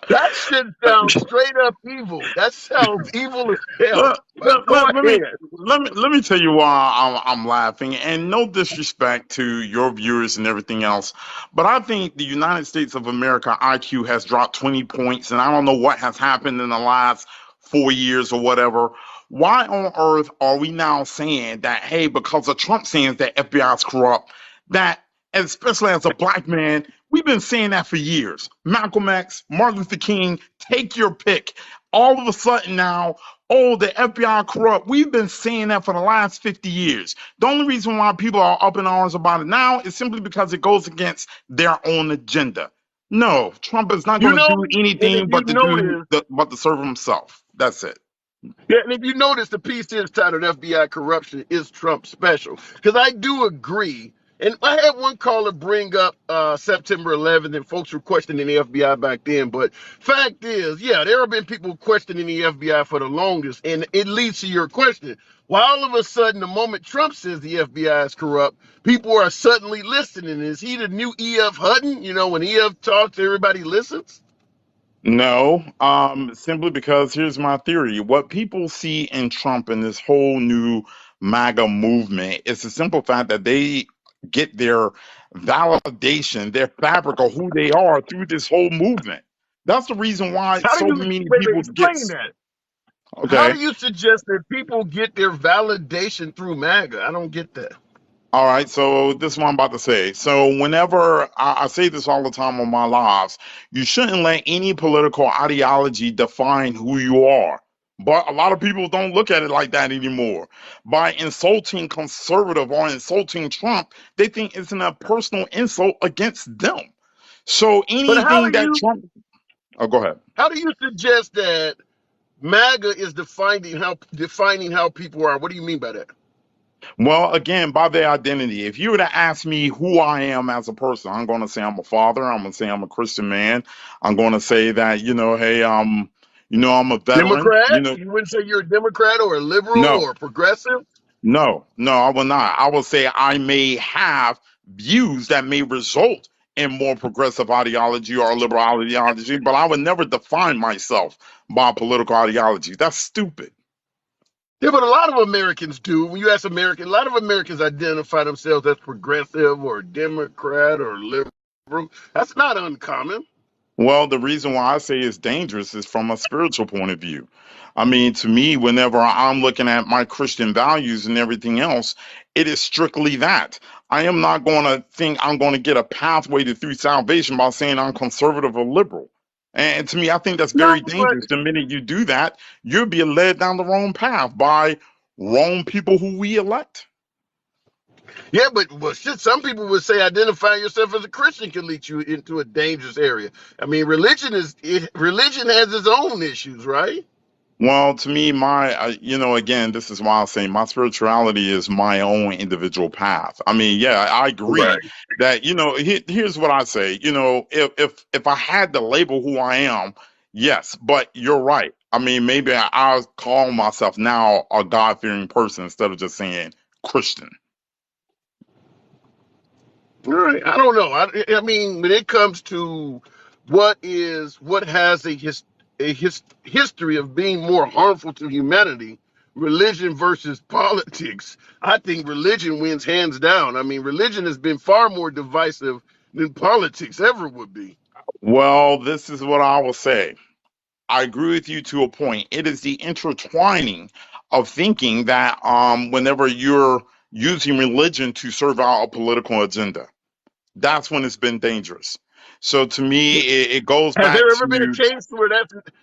That shit sounds straight up evil. That sounds evil as hell. But go Let me ahead. let me tell you why I'm laughing, and no disrespect to your viewers and everything else, but I think the United States of America IQ has dropped 20 points, and I don't know what has happened in the last 4 years or whatever. Why on earth are we now saying that, hey, because of Trump saying that FBI is corrupt, that, especially as a black man, we've been saying that for years. Malcolm X, Martin Luther King, take your pick. All of a sudden now, oh, the FBI corrupt. We've been saying that for the last 50 years. The only reason why people are up in arms about it now is simply because it goes against their own agenda. No, Trump is not You going to know, do and if anything you notice, but to serve himself. That's it. yeah, and if you notice, the piece is titled FBI corruption is Trump special. Because I do agree. And I had one caller bring up September 11th, and folks were questioning the FBI back then. But fact is, yeah, there have been people questioning the FBI for the longest. And it leads to your question. Why all of a sudden, the moment Trump says the FBI is corrupt, people are suddenly listening? Is he the new E.F. Hutton? You know, when E.F. talks, everybody listens? No, simply because here's my theory. What people see in Trump and this whole new MAGA movement is the simple fact that they get their validation, their fabric of who they are through this whole movement. That's the reason why How do so you, many wait, people get, explain that? How okay. do you suggest that people get their validation through MAGA? I don't get that. All right, so this is what I'm about to say. So whenever I say this all the time on my lives, you shouldn't let any political ideology define who you are. But a lot of people don't look at it like that anymore. By insulting conservative or insulting Trump, they think it's a personal insult against them. So But anything that Trump, oh, go ahead. how do you suggest that MAGA is defining how people are? What do you mean by that? Well, again, by their identity. If you were to ask me who I am as a person, I'm going to say I'm a father. I'm going to say I'm a Christian man. I'm going to say that, hey, I'm a veteran. Democrat? You wouldn't say you're a Democrat or a liberal No, or a progressive? no, I will not. I will say I may have views that may result in more progressive ideology or liberal ideology, but I would never define myself by political ideology. That's stupid. Yeah, but a lot of Americans do. When you ask Americans, a lot of Americans identify themselves as progressive or Democrat or liberal. That's not uncommon. Well, the reason why I say it's dangerous is from a spiritual point of view. I mean, to me, whenever I'm looking at my Christian values and everything else, it is strictly that. I am not going to think I'm going to get a pathway to through salvation by saying I'm conservative or liberal. And to me, I think that's No, very but dangerous. The minute you do that, you'll be led down the wrong path by wrong people who we elect. yeah, but well, shit. Some people would say identifying yourself as a Christian can lead you into a dangerous area. I mean, religion has its own issues, right? Well, to me, again, this is why I say my spirituality is my own individual path. I mean, yeah, I agree Right. that, here's what I say, if I had to label who I am, yes, but you're right. I mean, maybe I'll call myself now a God-fearing person instead of just saying Christian. Right. I don't know. I mean, when it comes to what has a history of being more harmful to humanity, religion versus politics, I think religion wins hands down. I mean, religion has been far more divisive than politics ever would be. Well, this is what I will say. I agree with you to a point. It is the intertwining of thinking that whenever you're using religion to serve out a political agenda, that's when it's been dangerous. So to me, it goes Has back there ever been a to, case where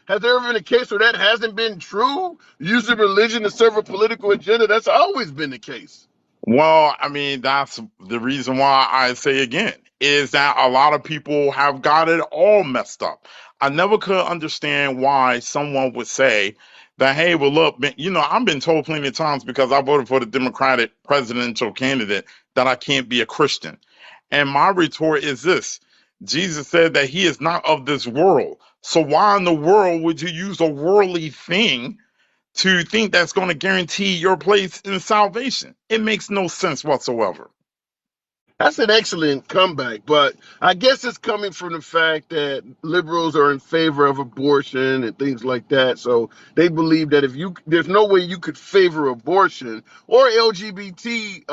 has there ever been a case where that hasn't been true? Using religion to serve a political agenda, that's always been the case. well, I mean, that's the reason why I say again, is that a lot of people have got it all messed up. I never could understand why someone would say that, hey, well, look, I've been told plenty of times because I voted for the Democratic presidential candidate that I can't be a Christian. And my retort is this: Jesus said that he is not of this world. So why in the world would you use a worldly thing to think that's going to guarantee your place in salvation? It makes no sense whatsoever. That's an excellent comeback, but I guess it's coming from the fact that liberals are in favor of abortion and things like that. So they believe that there's no way you could favor abortion or LGBT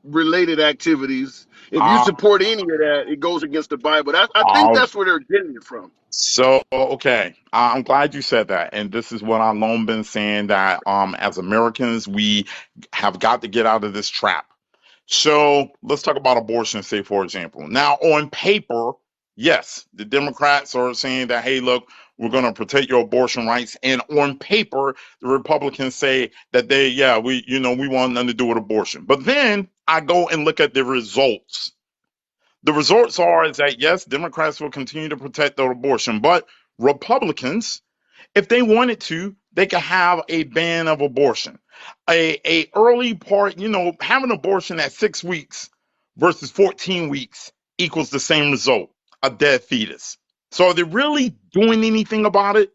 related activities. If you Uh, support any of that, it goes against the Bible. I think uh, that's where they're getting it from. so okay, I'm glad you said that, and this is what I've long been saying that as Americans we have got to get out of this trap. So let's talk about abortion, say, for example. Now, on paper, yes, the Democrats are saying that, hey, look, we're going to protect your abortion rights. And on paper, the Republicans say that we want nothing to do with abortion. But then I go and look at the results. The results are is that, yes, Democrats will continue to protect the abortion, but Republicans, if they wanted to, they could have a ban of abortion. A early part, having abortion at 6 weeks versus 14 weeks equals the same result, a dead fetus. So are they really doing anything about it?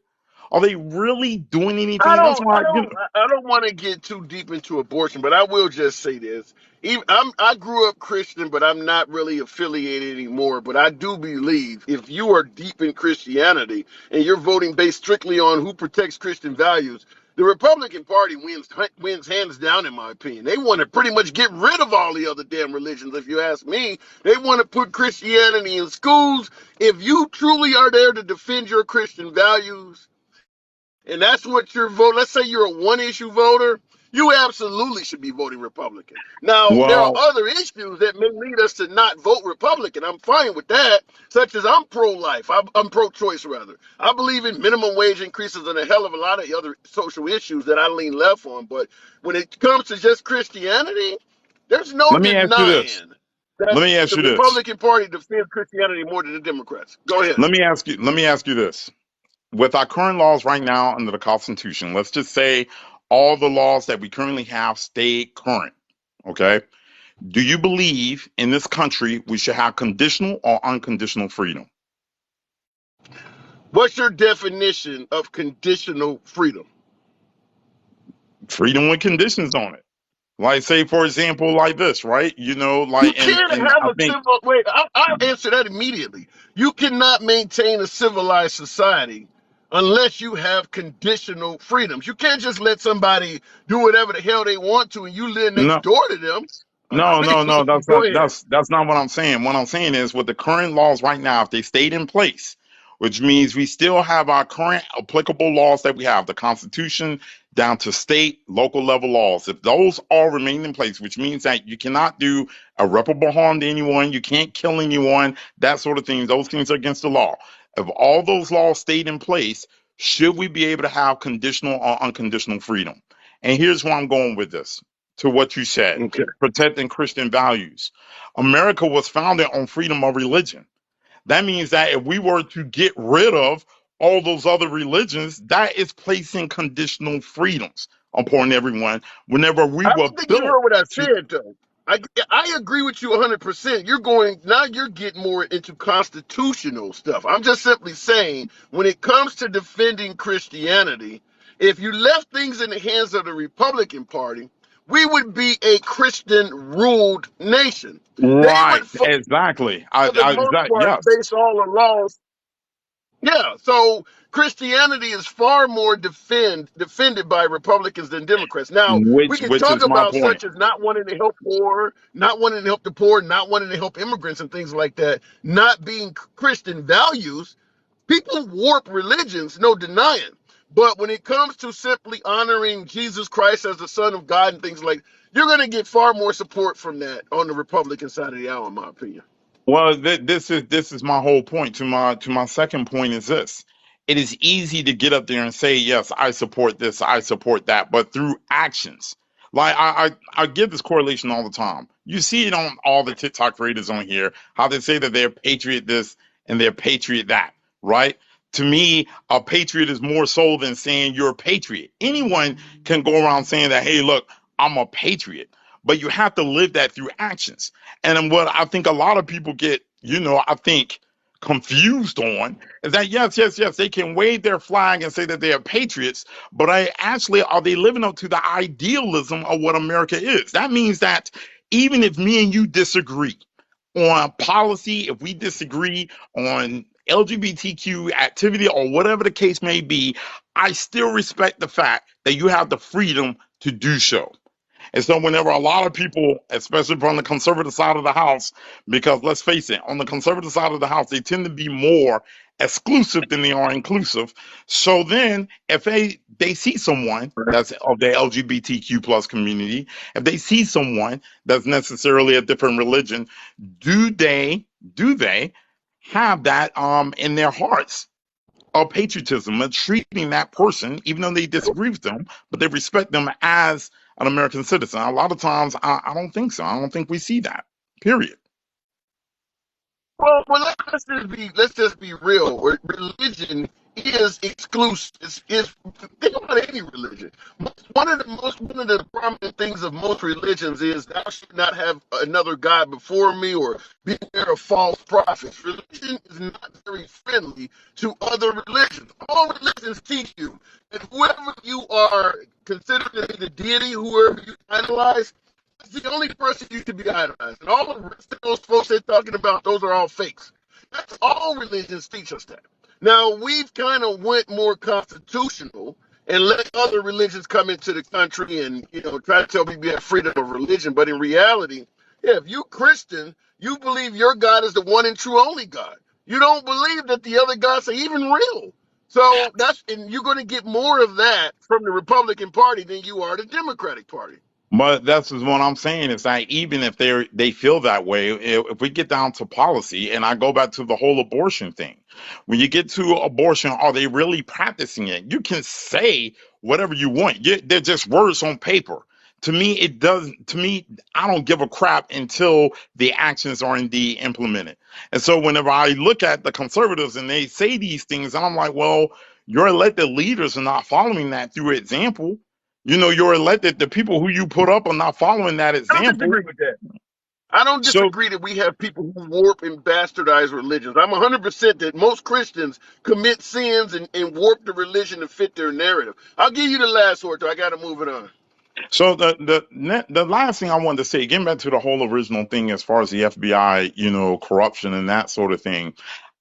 Are they really doing I anything? That's don't, I why, don't, I don't want to get too deep into abortion, but I will just say this. I grew up Christian, but I'm not really affiliated anymore. But I do believe if you are deep in Christianity and you're voting based strictly on who protects Christian values, the Republican Party wins hands down, in my opinion. They want to pretty much get rid of all the other damn religions. If you ask me, they want to put Christianity in schools. If you truly are there to defend your Christian values, and that's what your vote. Let's say you're a one issue voter, you absolutely should be voting Republican. Now, there are well, other issues that may lead us to not vote Republican. I'm fine with that, such as I'm pro life, I'm pro choice, rather. I believe in minimum wage increases and a hell of a lot of other social issues that I lean left on. But when it comes to just Christianity, there's no let me ask you this. denying that Let me ask the you this. Republican Party defends Christianity more than the Democrats. Go ahead. Let me ask you this. With our current laws right now under the Constitution, let's just say all the laws that we currently have stay current. Okay. Do you believe in this country we should have conditional or unconditional freedom? What's your definition of conditional freedom? Freedom with conditions on it. Like, say, for example, like this, right? You Like, and, can't and have I a think, civil. Wait, I'll answer that immediately. You cannot maintain a civilized society unless you have conditional freedoms. You can't just let somebody do whatever the hell they want to, and you live next no, door to them. I no, no, no, mean, that's go not ahead. that's not what I'm saying. What I'm saying is with the current laws right now, if they stayed in place, which means we still have our current applicable laws that we have, the Constitution down to state, local level laws. If those all remain in place, which means that you cannot do irreparable harm to anyone, you can't kill anyone, that sort of thing, those things are against the law. If all those laws stayed in place, should we be able to have conditional or unconditional freedom? And here's where I'm going with this to what you said, Okay. protecting Christian values. America was founded on freedom of religion. That means that if we were to get rid of all those other religions, that is placing conditional freedoms upon everyone whenever we I were don't think you built heard what I to. said, though. I agree with you 100%. You're going now. You're getting more into constitutional stuff. I'm just simply saying when it comes to defending Christianity, if you left things in the hands of the Republican Party, we would be a Christian ruled nation. They Right, would, for exactly. the most part, Yes. base all the laws. Yeah, so Christianity is far more defended by Republicans than Democrats. Now, we can Which talk is my about point. such as not wanting to help poor, not wanting to help the poor, not wanting to help immigrants and things like that, not being Christian values. People warp religions, no denying. But when it comes to simply honoring Jesus Christ as the Son of God and things like, you're going to get far more support from that on the Republican side of the aisle, in my opinion. Well, this is my whole point. To my second point is this: it is easy to get up there and say, yes, I support this, I support that, but through actions. Like I give this correlation all the time. You see it on all the TikTok creators on here, how they say that they're patriot this and they're patriot that, right? To me, a patriot is more so than saying you're a patriot. Anyone can go around saying that, hey, look, I'm a patriot, but you have to live that through actions. And what I think a lot of people get, I think confused on is that yes, yes, yes, they can wave their flag and say that they are patriots, but are they living up to the idealism of what America is? That means that Even if me and you disagree on policy, if we disagree on LGBTQ activity or whatever the case may be, I still respect the fact that you have the freedom to do so. And so, whenever a lot of people, especially from the conservative side of the house, because let's face it, on the conservative side of the house, they tend to be more exclusive than they are inclusive. So then, if they see someone that's of the LGBTQ plus community, if they see someone that's necessarily a different religion, do they do they have that in their hearts? Of patriotism of treating that person, even though they disagree with them, but they respect them as an American citizen. A lot of times, I don't think so. I don't think we see that. Period. Well, let's just be real. Religion is exclusive. Think about any religion. One of the prominent things of most religions is thou should not have another god before me, or beware of false prophets. Religion is not very friendly to other religions. All religions teach you that whoever you are considered to be the deity, whoever you idolize, that's the only person you should be idolizing. And all the rest of those folks they're talking about, those are all fakes. That's all religions teach us that. Now we've kind of went more constitutional and let other religions come into the country and try to tell people you have freedom of religion. But in reality, yeah, if you Christian, you believe your God is the one and true only God. You don't believe that the other gods are even real. So and you're going to get more of that from the Republican Party than you are the Democratic Party. But that's what I'm saying is that even if they feel that way, if we get down to policy, and I go back to the whole abortion thing, when you get to abortion, are they really practicing it? You can say whatever you want. They're just words on paper. To me, it does. To me, I don't give a crap until the actions are indeed implemented. And so, whenever I look at the conservatives and they say these things, I'm like, well, your elected leaders are not following that through example. You're elected. The people who you put up are not following that I don't example. disagree with that. I don't So, disagree that we have people who warp and bastardize religions. I'm 100% that most Christians commit sins and warp the religion to fit their narrative. I'll give you the last word, though. I got to move it on. so the last thing I wanted to say, getting back to the whole original thing as far as the FBI, corruption and that sort of thing.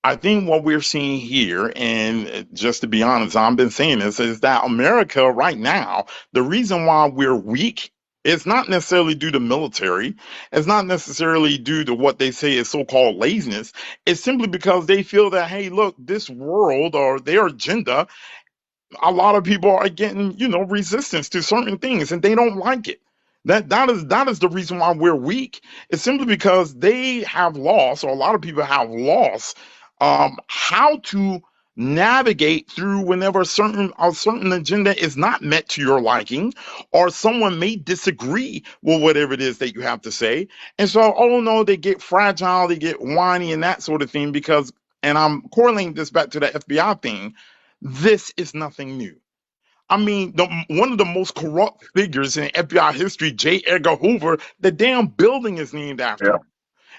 I think what we're seeing here, and just to be honest, I've been saying this, is that America right now, the reason why we're weak. It's not necessarily due to military. It's not necessarily due to what they say is so-called laziness. It's simply because they feel that, hey, look, this world or their agenda, a lot of people are getting, resistance to certain things and they don't like it. That is the reason why we're weak. It's simply because they have lost, or a lot of people have lost, how to navigate through whenever a certain agenda is not met to your liking, or someone may disagree with whatever it is that you have to say. And so, oh no, they get fragile, they get whiny, and that sort of thing. Because, and I'm correlating this back to the FBI thing, this is nothing new. I mean, one of the most corrupt figures in FBI history, J. Edgar Hoover, the damn building is named after Yeah. him.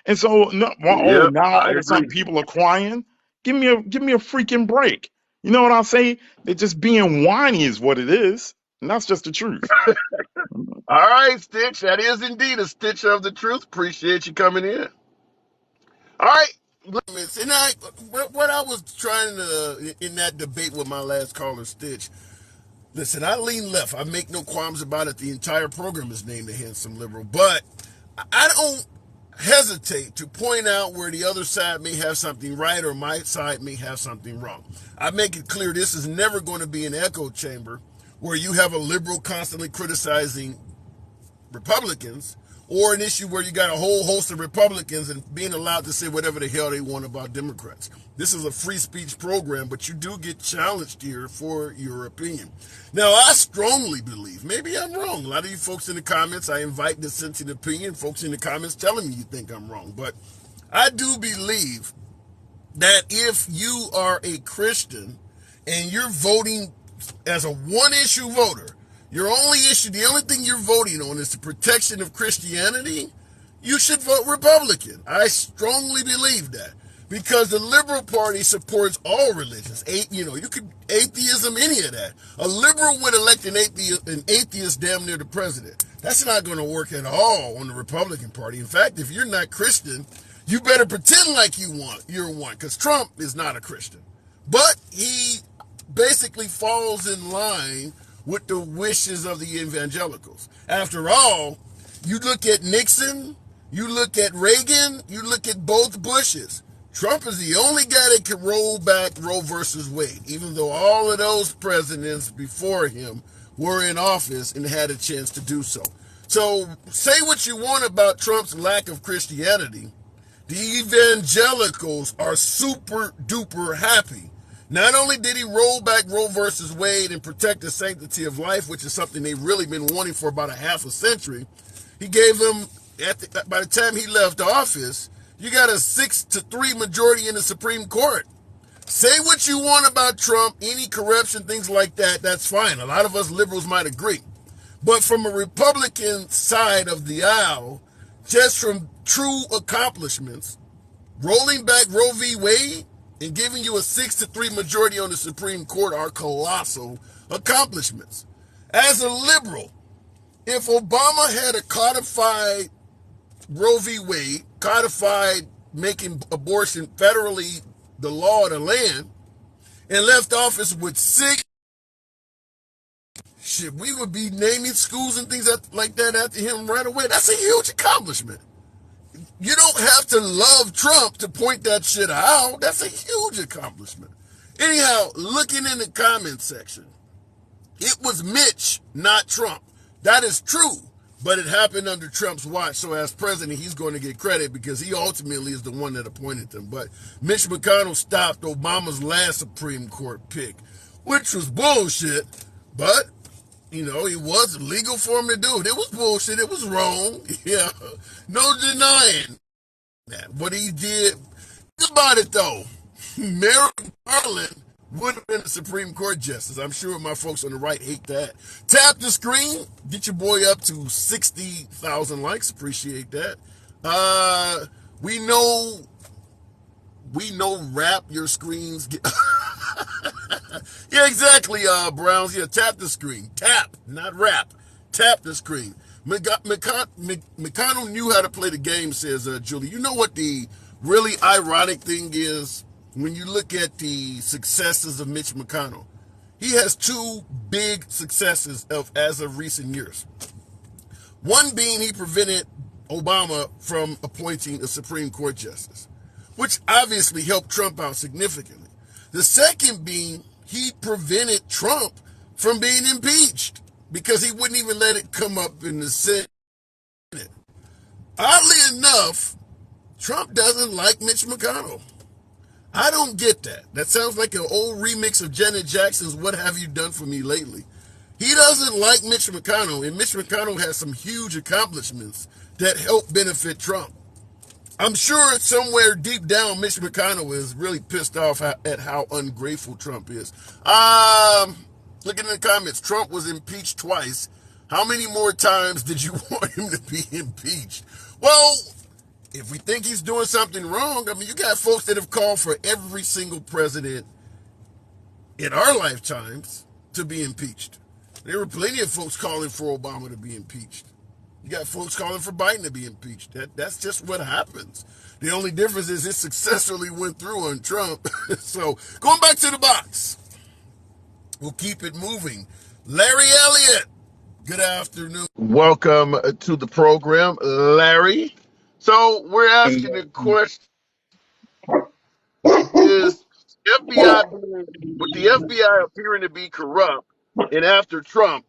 And so, no, well, oh, Yep. now I all of a agree. sudden people are crying. Give me a freaking break. You know what I'll say? They're just being whiny, is what it is, and that's just the truth. All right, Stitch. That is indeed a stitch of the truth. Appreciate you coming in. All right. And what I was trying to, in that debate with my last caller, Stitch, listen, I lean left. I make no qualms about it. The entire program is named a handsome liberal. But I don't hesitate to point out where the other side may have something right or my side may have something wrong. I make it clear this is never going to be an echo chamber where you have a liberal constantly criticizing Republicans, or an issue where you got a whole host of Republicans and being allowed to say whatever the hell they want about Democrats. This is a free speech program, but you do get challenged here for your opinion. Now, I strongly believe, maybe I'm wrong. A lot of you folks in the comments, I invite dissenting opinion. Folks in the comments telling me you think I'm wrong. But I do believe that if you are a Christian and you're voting as a one issue voter, the only thing you're voting on is the protection of Christianity, you should vote Republican. I strongly believe that because the Liberal Party supports all religions. You could atheism, any of that. A liberal would elect an atheist damn near the president. That's not going to work at all on the Republican Party. In fact, if you're not Christian, you better pretend like you're one, because Trump is not a Christian. But he basically falls in line with the wishes of the evangelicals. After all, you look at Nixon, you look at Reagan, you look at both Bushes. Trump is the only guy that can roll back Roe versus Wade, even though all of those presidents before him were in office and had a chance to do so. So say what you want about Trump's lack of Christianity. The evangelicals are super duper happy. Not only did he roll back Roe versus Wade and protect the sanctity of life, which is something they've really been wanting for about a half a century, he gave them, by the time he left office, you got a 6-3 majority in the Supreme Court. Say what you want about Trump, any corruption, things like that, that's fine. A lot of us liberals might agree. But from a Republican side of the aisle, just from true accomplishments, rolling back Roe v. Wade and giving you a 6-3 majority on the Supreme Court are colossal accomplishments. As a liberal, if Obama had a codified Roe v. Wade, codified making abortion federally the law of the land, and left office with 6, shit, we would be naming schools and things like that after him right away. That's a huge accomplishment. You don't have to love Trump to point that shit out. That's a huge accomplishment. Anyhow, looking in the comment section, it was Mitch, not Trump. That is true, but it happened under Trump's watch. So as president, he's going to get credit because he ultimately is the one that appointed them. But Mitch McConnell stopped Obama's last Supreme Court pick, which was bullshit. But, you know, it was legal for him to do it. It was bullshit. It was wrong. Yeah, no denying that. What he did, think about it though. Merrick Garland would have been a Supreme Court justice. I'm sure my folks on the right hate that. Tap the screen. Get your boy up to 60,000 likes. Appreciate that. We know rap your screens. Yeah, exactly, Browns. Yeah, tap the screen. Tap, not rap. Tap the screen. McConnell knew how to play the game, says Julie. You know what the really ironic thing is? When you look at the successes of Mitch McConnell, he has 2 big successes as of recent years. One being he prevented Obama from appointing a Supreme Court justice, which obviously helped Trump out significantly. The second being he prevented Trump from being impeached because he wouldn't even let it come up in the Senate. Oddly enough, Trump doesn't like Mitch McConnell. I don't get that. That sounds like an old remix of Janet Jackson's What Have You Done For Me Lately. He doesn't like Mitch McConnell, and Mitch McConnell has some huge accomplishments that help benefit Trump. I'm sure somewhere deep down, Mitch McConnell is really pissed off at how ungrateful Trump is. Looking in the comments, Trump was impeached twice. How many more times did you want him to be impeached? Well, if we think he's doing something wrong, I mean, you got folks that have called for every single president in our lifetimes to be impeached. There were plenty of folks calling for Obama to be impeached. You got folks calling for Biden to be impeached. That's just what happens. The only difference is it successfully went through on Trump. So going back to the box, we'll keep it moving. Larry Elliott, good afternoon. Welcome to the program, Larry. So we're asking the question, is FBI, with the FBI appearing to be corrupt and after Trump,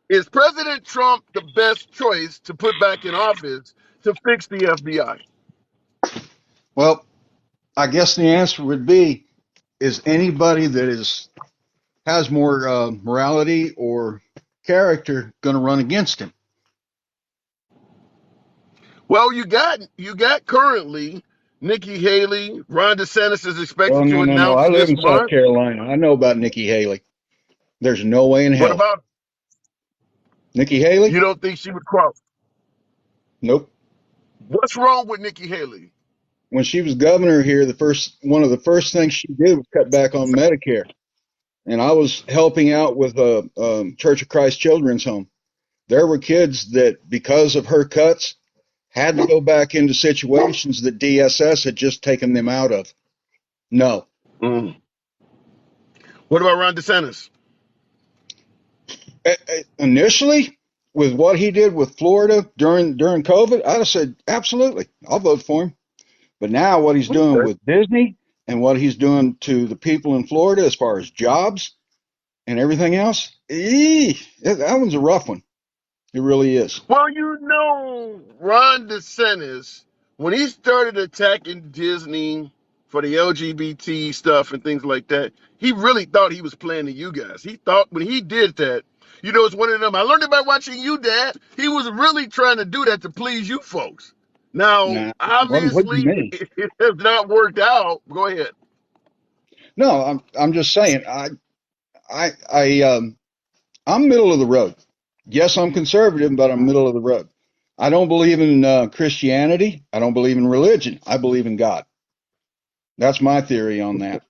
is President Trump the best choice to put back in office to fix the FBI? Well, I guess the answer would be, is anybody that has more morality or character going to run against him? Well, you got currently Nikki Haley. Ron DeSantis is Oh, expected to no. announce I live this in South month. Carolina. I know about Nikki Haley. There's no way in What hell. about, Nikki Haley? you don't think she would cross? Nope. What's wrong with Nikki Haley? When she was governor here, one of the first things she did was cut back on Medicare. And I was helping out with a Church of Christ Children's Home. There were kids that, because of her cuts, had to go back into situations that DSS had just taken them out of. No. Mm. What about Ron DeSantis? Initially, with what he did with Florida during COVID, I'd have said absolutely, I'll vote for him. But now what he's doing Okay. with Disney and what he's doing to the people in Florida as far as jobs and everything else, that one's a rough one. It really is. Well, Ron DeSantis, when he started attacking Disney for the LGBT stuff and things like that, he really thought he was playing to you guys. He thought when he did that, it's one of them. I learned it by watching you, Dad. He was really trying to do that to please you folks. Now, Nah, wasn't pleasing obviously, me. it has not worked out. Go ahead. No, I'm just saying. I'm middle of the road. Yes, I'm conservative, but I'm middle of the road. I don't believe in Christianity. I don't believe in religion. I believe in God. That's my theory on that.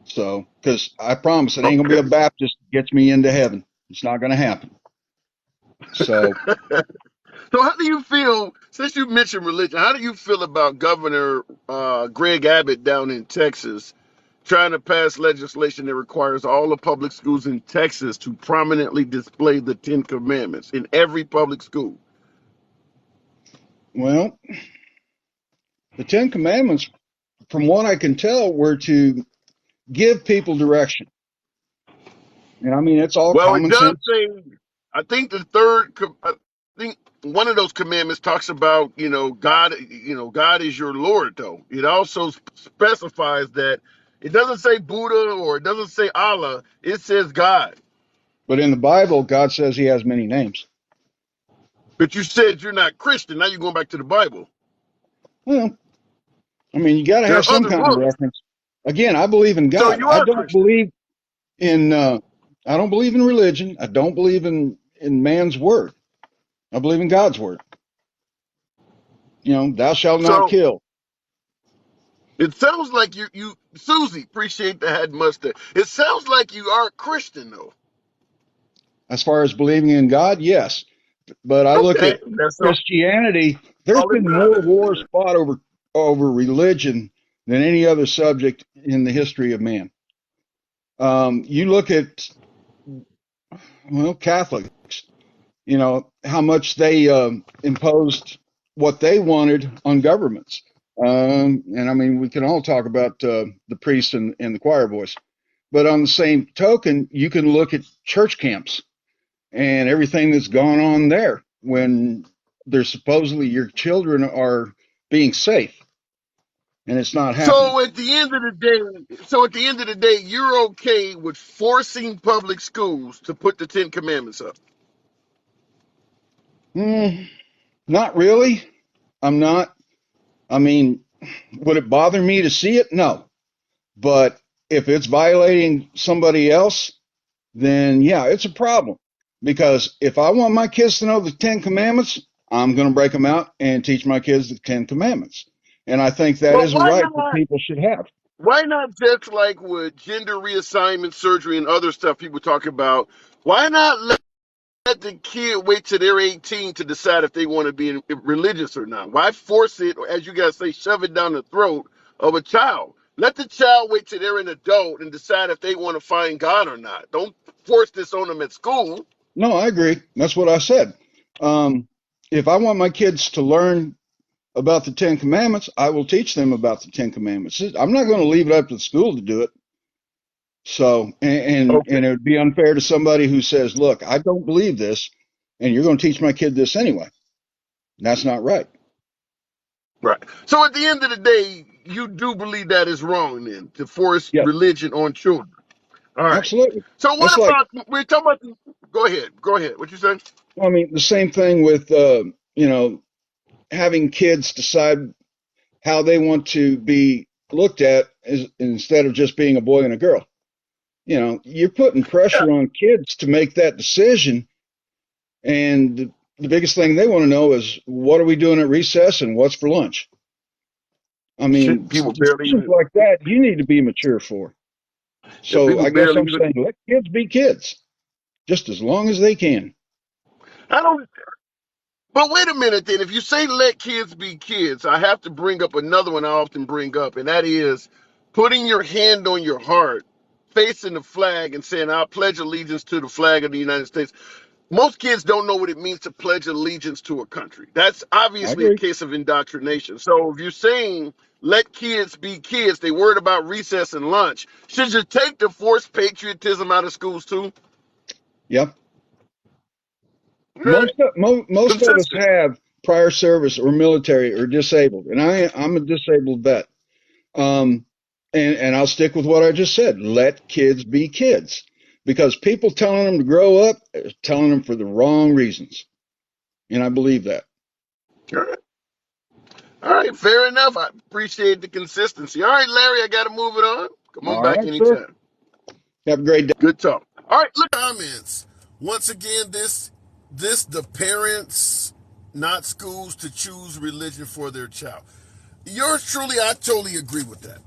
So, because I promise it ain't gonna be a Okay. Baptist that gets me into heaven. It's not gonna happen. So, So, how do you feel, since you mentioned religion, how do you feel about Governor Greg Abbott down in Texas trying to pass legislation that requires all the public schools in Texas to prominently display the Ten Commandments in every public school? well, the Ten Commandments, from what I can tell, were to give people direction. And I mean, it's all Well, it common does sense. say, I think I think one of those commandments talks about, God is your Lord, though. It also specifies that it doesn't say Buddha or it doesn't say Allah, it says God. But in the Bible, God says he has many names. But you said you're not Christian. Now you're going back to the Bible. Well, I mean, you got to There have are some other kind of books. reference. Again, I believe in So God. you are a Christian. In I don't believe in religion. I don't believe in man's word. I believe in God's word. Thou shalt not So kill. it sounds like Susie, appreciate the head mustard. It sounds like you are a Christian, though. As far as believing in God, yes. But I look Okay. at That's Christianity. There's all that been more matters. wars fought over religion than any other subject in the history of man. You look at Catholics. How much they imposed what they wanted on governments. And I mean, we can all talk about the priests and the choir boys. But on the same token, you can look at church camps and everything that's gone on there when there's supposedly your children are being safe and it's not happening. So at the end of the day, you're okay with forcing public schools to put the Ten Commandments up. Mm, not really. I'm not. I mean, would it bother me to see it? No. But if it's violating somebody else, then yeah, it's a problem. Because if I want my kids to know the Ten Commandments, I'm going to break them out and teach my kids the Ten Commandments. And I think that Well, is a why right that not? people should have. Why not just like with gender reassignment surgery and other stuff people talk about? Why not let the kid wait till they're 18 to decide if they want to be religious or not? Why force it, or as you guys say, shove it down the throat of a child? Let the child wait till they're an adult and decide if they want to find God or not. Don't force this on them at school. No, I agree. That's what I said. Um, if I want my kids to learn about the Ten Commandments, I will teach them about the Ten Commandments. I'm not going to leave it up to the school to do it. So, Okay. and it would be unfair to somebody who says, "Look, I don't believe this, and you're going to teach my kid this anyway." That's not right. Right. So at the end of the day, you do believe that is wrong then to force Yes, religion on children. All right. absolutely. So what That's like, about we're talking about go ahead. Go ahead. What you say? I mean, the same thing with, having kids decide how they want to be looked at instead of just being a boy and a girl. You're putting Yeah. pressure on kids to make that decision. And the biggest thing they want to know is what are we doing at recess and what's for lunch? I Shit, mean, people barely decisions even like that you need to be mature for. yeah, So people I guess barely I'm even saying let kids be kids just as long as they can. I don't. But wait a minute, then. If you say let kids be kids, I have to bring up another one I often bring up, and that is putting your hand on your heart, facing the flag, and saying, "I pledge allegiance to the flag of the United States." Most kids don't know what it means to pledge allegiance to a country. That's I obviously a agree. case of indoctrination. So if you're saying let kids be kids, they worried about recess and lunch. Should you take the forced patriotism out of schools too? Yep. All right, Most of us consistent. have prior service or military or disabled, and I'm a disabled vet. Um, and I'll stick with what I just said. Let kids be kids, because people telling them to grow up are telling them for the wrong reasons, and I believe that. All right. All right, fair enough. I appreciate the consistency. All right, Larry, I got to move it on. Come on All back right, sir. anytime. Have a great day. Good talk. All right, look comments. Once again, this the parents, not schools, to choose religion for their child. Yours truly, I totally agree with that.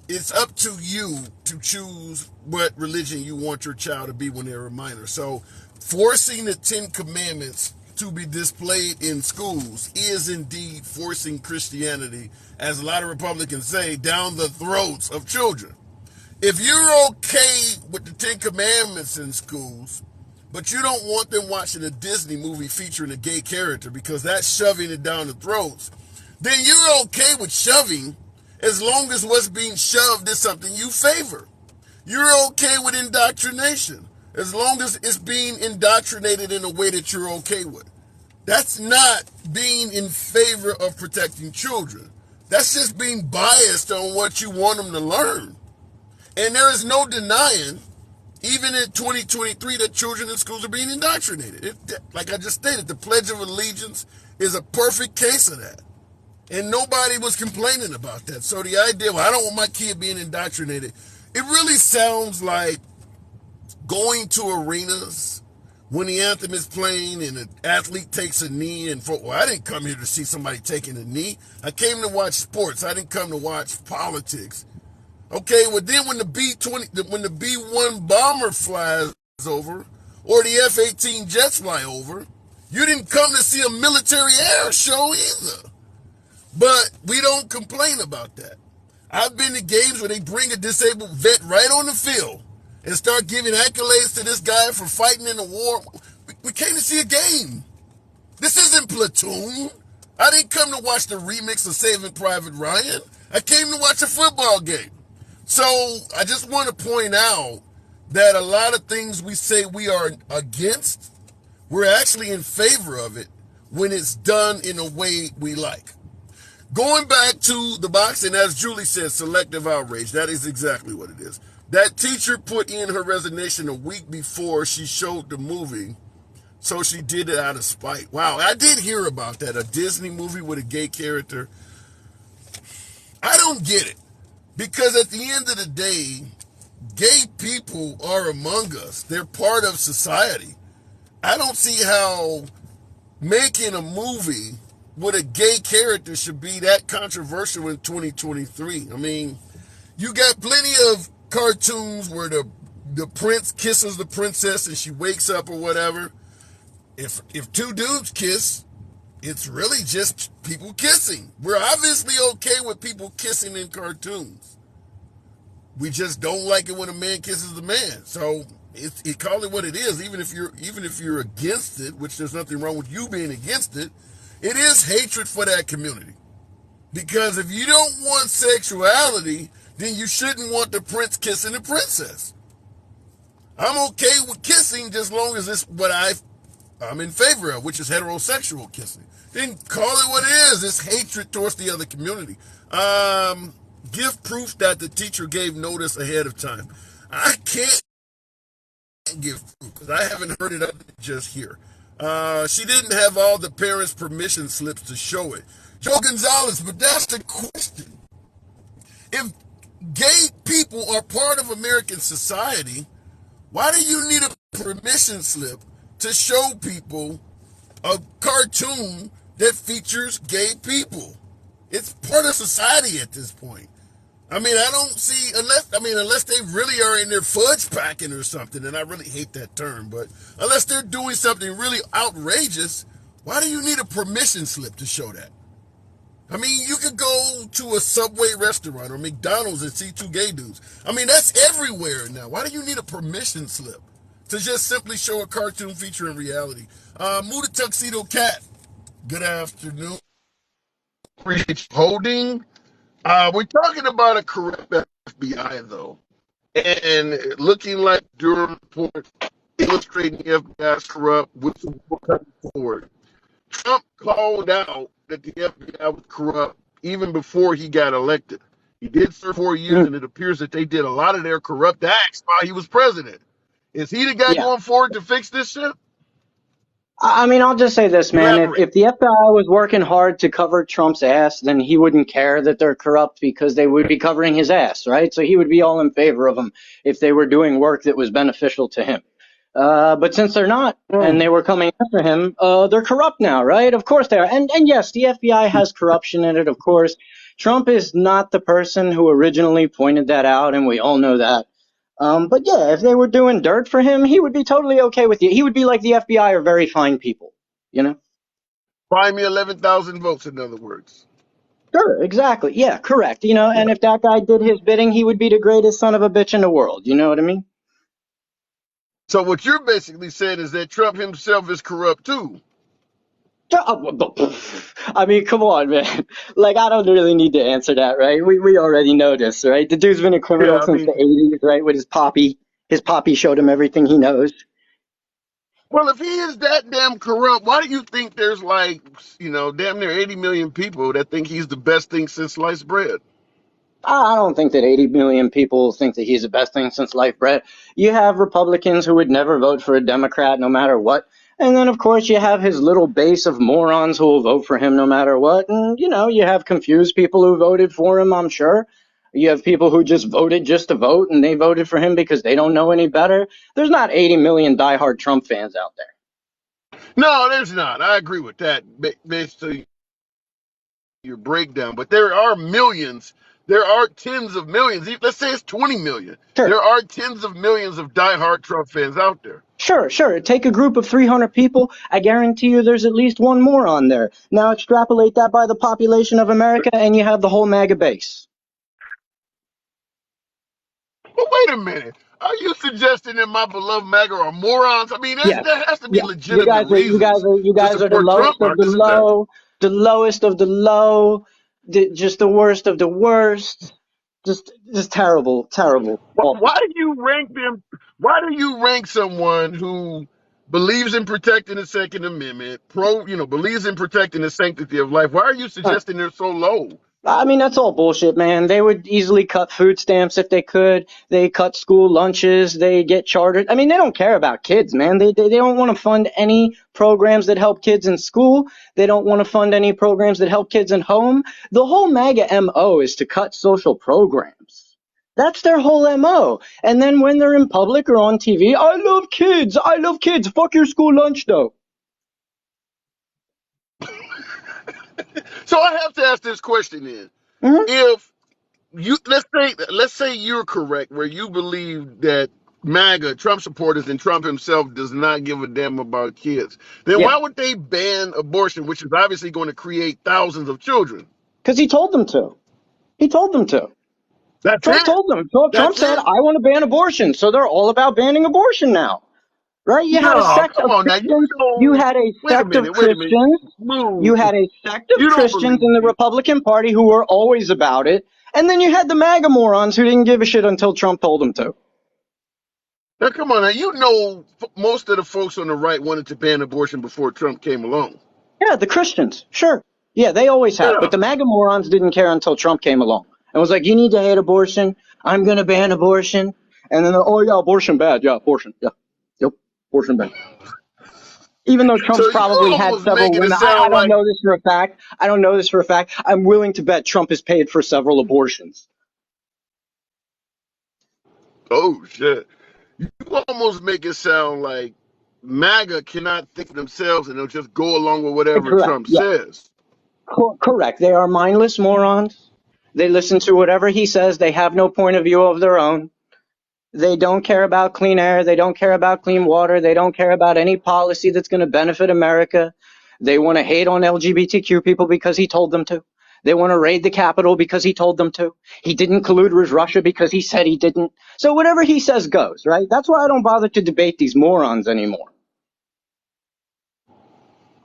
It's up to you to choose what religion you want your child to be when they're a minor. So, forcing the Ten Commandments to be displayed in schools is indeed forcing Christianity, as a lot of Republicans say, down the throats of children. If you're okay with the Ten Commandments in schools, but you don't want them watching a Disney movie featuring a gay character because that's shoving it down the throats, then you're okay with shoving as long as what's being shoved is something you favor. You're okay with indoctrination as long as it's being indoctrinated in a way that you're okay with. That's not being in favor of protecting children. That's just being biased on what you want them to learn. And there is no denying, even in 2023, that children in schools are being indoctrinated. Like I just stated, the Pledge of Allegiance is a perfect case of that. And nobody was complaining about that. So the idea, well, I don't want my kid being indoctrinated, it really sounds like going to arenas when the anthem is playing and an athlete takes a knee and well, I didn't come here to see somebody taking a knee. I came to watch sports. I didn't come to watch politics. Okay, well then when the B-1 bomber flies over or the F-18 jets fly over, you didn't come to see a military air show either. But we don't complain about that. I've been to games where they bring a disabled vet right on the field and start giving accolades to this guy for fighting in the war. We came to see a game. This isn't Platoon. I didn't come to watch the remix of Saving Private Ryan. I came to watch a football game. So I just want to point out that a lot of things we say we are against, we're actually in favor of it when it's done in a way we like. Going back to the boxing, as Julie said, selective outrage. That is exactly what it is. That teacher put in her resignation a week before she showed the movie, so she did it out of spite. Wow, I did hear about that. A Disney movie with a gay character. I don't get it. Because at the end of the day, gay people are among us. They're part of society. I don't see how making a movie with a gay character should be that controversial in 2023. I mean, you got plenty of cartoons where the prince kisses the princess and she wakes up or whatever. If two dudes kiss, it's really just people kissing. We're obviously okay with people kissing in cartoons. We just don't like it when a man kisses a man. So it call it what it is. Even if you're against it, which there's nothing wrong with you being against it, it is hatred for that community. Because if you don't want sexuality, then you shouldn't want the prince kissing the princess. I'm okay with kissing just long as it's what I'm in favor of, which is heterosexual kissing. Then call it what it is. It's hatred towards the other community. Give proof that the teacher gave notice ahead of time. I can't give proof because I haven't heard it up just here. She didn't have all the parents' permission slips to show it. Joe Gonzalez, but that's the question. If gay people are part of American society, why do you need a permission slip to show people a cartoon that features gay people? It's part of society at this point. I mean, I don't see unless they really are in their fudge packing or something, and I really hate that term, but unless they're doing something really outrageous, why do you need a permission slip to show that? I mean, you could go to a Subway restaurant or McDonald's and see two gay dudes. I mean, that's everywhere now. Why do you need a permission slip to just simply show a cartoon featuring reality? Muda Tuxedo Cat, good afternoon. Appreciate you holding. We're talking about a corrupt FBI, though, and looking like Durham report illustrating the FBI is corrupt with some more coming forward. Trump called out that the FBI was corrupt even before he got elected. He did serve 4 years, Mm, and it appears that they did a lot of their corrupt acts while he was president. Is he the guy yeah. going forward to fix this shit? I mean, I'll just say this, man. If, Elaborate. if the FBI was working hard to cover Trump's ass, then he wouldn't care that they're corrupt because they would be covering his ass, right? So he would be all in favor of them if they were doing work that was beneficial to him. But since they're not, and Mm. they were coming after him, they're corrupt now, right? Of course they are. And yes, the FBI has corruption in it, of course. Trump is not the person who originally pointed that out, and we all know that. But yeah, if they were doing dirt for him, he would be totally okay with it. He would be like the FBI are very fine people, you know? Find me 11,000 votes, in other words. Sure, exactly. Yeah, correct. And if that guy did his bidding, he would be the greatest son of a bitch in the world. You know what I mean? So what you're basically saying is that Trump himself is corrupt too. I mean, come on, man. Like, I don't really need to answer that, right? We already know this, right? The dude's been a Yeah, criminal I since the mean, 80s, right? With his poppy. His poppy showed him everything he knows. well, if he is that damn corrupt, why do you think there's like, damn near 80 million people that think he's the best thing since sliced bread? I don't think that 80 million people think that he's the best thing since life bread. You have Republicans who would never vote for a Democrat no matter what. And then, of course, you have his little base of morons who will vote for him no matter what. And, you have confused people who voted for him, I'm sure. You have people who just voted just to vote, and they voted for him because they don't know any better. There's not 80 million diehard Trump fans out there. No, there's not. I agree with that based on your breakdown. But there are millions. There are tens of millions. Let's say it's 20 million. Sure. There are tens of millions of diehard Trump fans out there. Sure, sure. Take a group of 300 people. I guarantee you there's at least one more on there. Now extrapolate that by the population of America and you have the whole MAGA base. But wait a minute. Are you suggesting that my beloved MAGA are morons? I mean, Yes. there has to be Yeah. You legitimate guys are you guys reasons are you to guys are the support lowest Trump, of the Marcus, isn't there? low, the lowest of the low, just the worst of the worst. Just terrible, terrible, Why awful. do you rank them? Why do you rank someone who believes in protecting the Second Amendment, believes in protecting the sanctity of life? Why are you Huh. suggesting they're so low? I mean, that's all bullshit, man. They would easily cut food stamps if they could. They cut school lunches. They get chartered. I mean, they don't care about kids, man. They don't want to fund any programs that help kids in school. They don't want to fund any programs that help kids in home. The whole MAGA MO is to cut social programs. That's their whole MO. And then when they're in public or on TV, I love kids. I love kids. Fuck your school lunch, though. So I have to ask this question then: Hmm. if let's say you're correct, where you believe that MAGA, Trump supporters, and Trump himself does not give a damn about kids, then Yeah. why would they ban abortion, which is obviously going to create thousands of children? Because he told them to. He told them to. That's Trump it. told them. Trump That's said, it. I want to ban abortion. So they're all about banning abortion now. Right? You had a No, sect come of on now. You Christians. You know, had a wait a sect of minute, wait a minute. Christians. Smooth. You had a sect of You don't Christians in believe the me. Republican Party who were always about it. And then you had the MAGA morons who didn't give a shit until Trump told them to. Now, come on now. You know, most of the folks on the right wanted to ban abortion before Trump came along. Yeah, the Christians. Sure. Yeah, they always have. Yeah. But the MAGA morons didn't care until Trump came along and was like, you need to hate abortion. I'm going to ban abortion. And then, oh, yeah, abortion bad. Yeah, abortion. Yeah. Yep. Abortion bad. Even though So Trump's you're probably had almost several making it women. I sound don't like, know this for a fact. I don't know this for a fact. I'm willing to bet Trump has paid for several abortions. oh shit. You almost make it sound like MAGA cannot think for themselves and they'll just go along with whatever Correct. Trump Yeah. says. Correct. They are mindless morons. They listen to whatever he says. They have no point of view of their own. They don't care about clean air. They don't care about clean water. They don't care about any policy that's going to benefit America. They want to hate on LGBTQ people because he told them to. They want to raid the Capitol because he told them to. He didn't collude with Russia because he said he didn't. So whatever he says goes, right? That's why I don't bother to debate these morons anymore.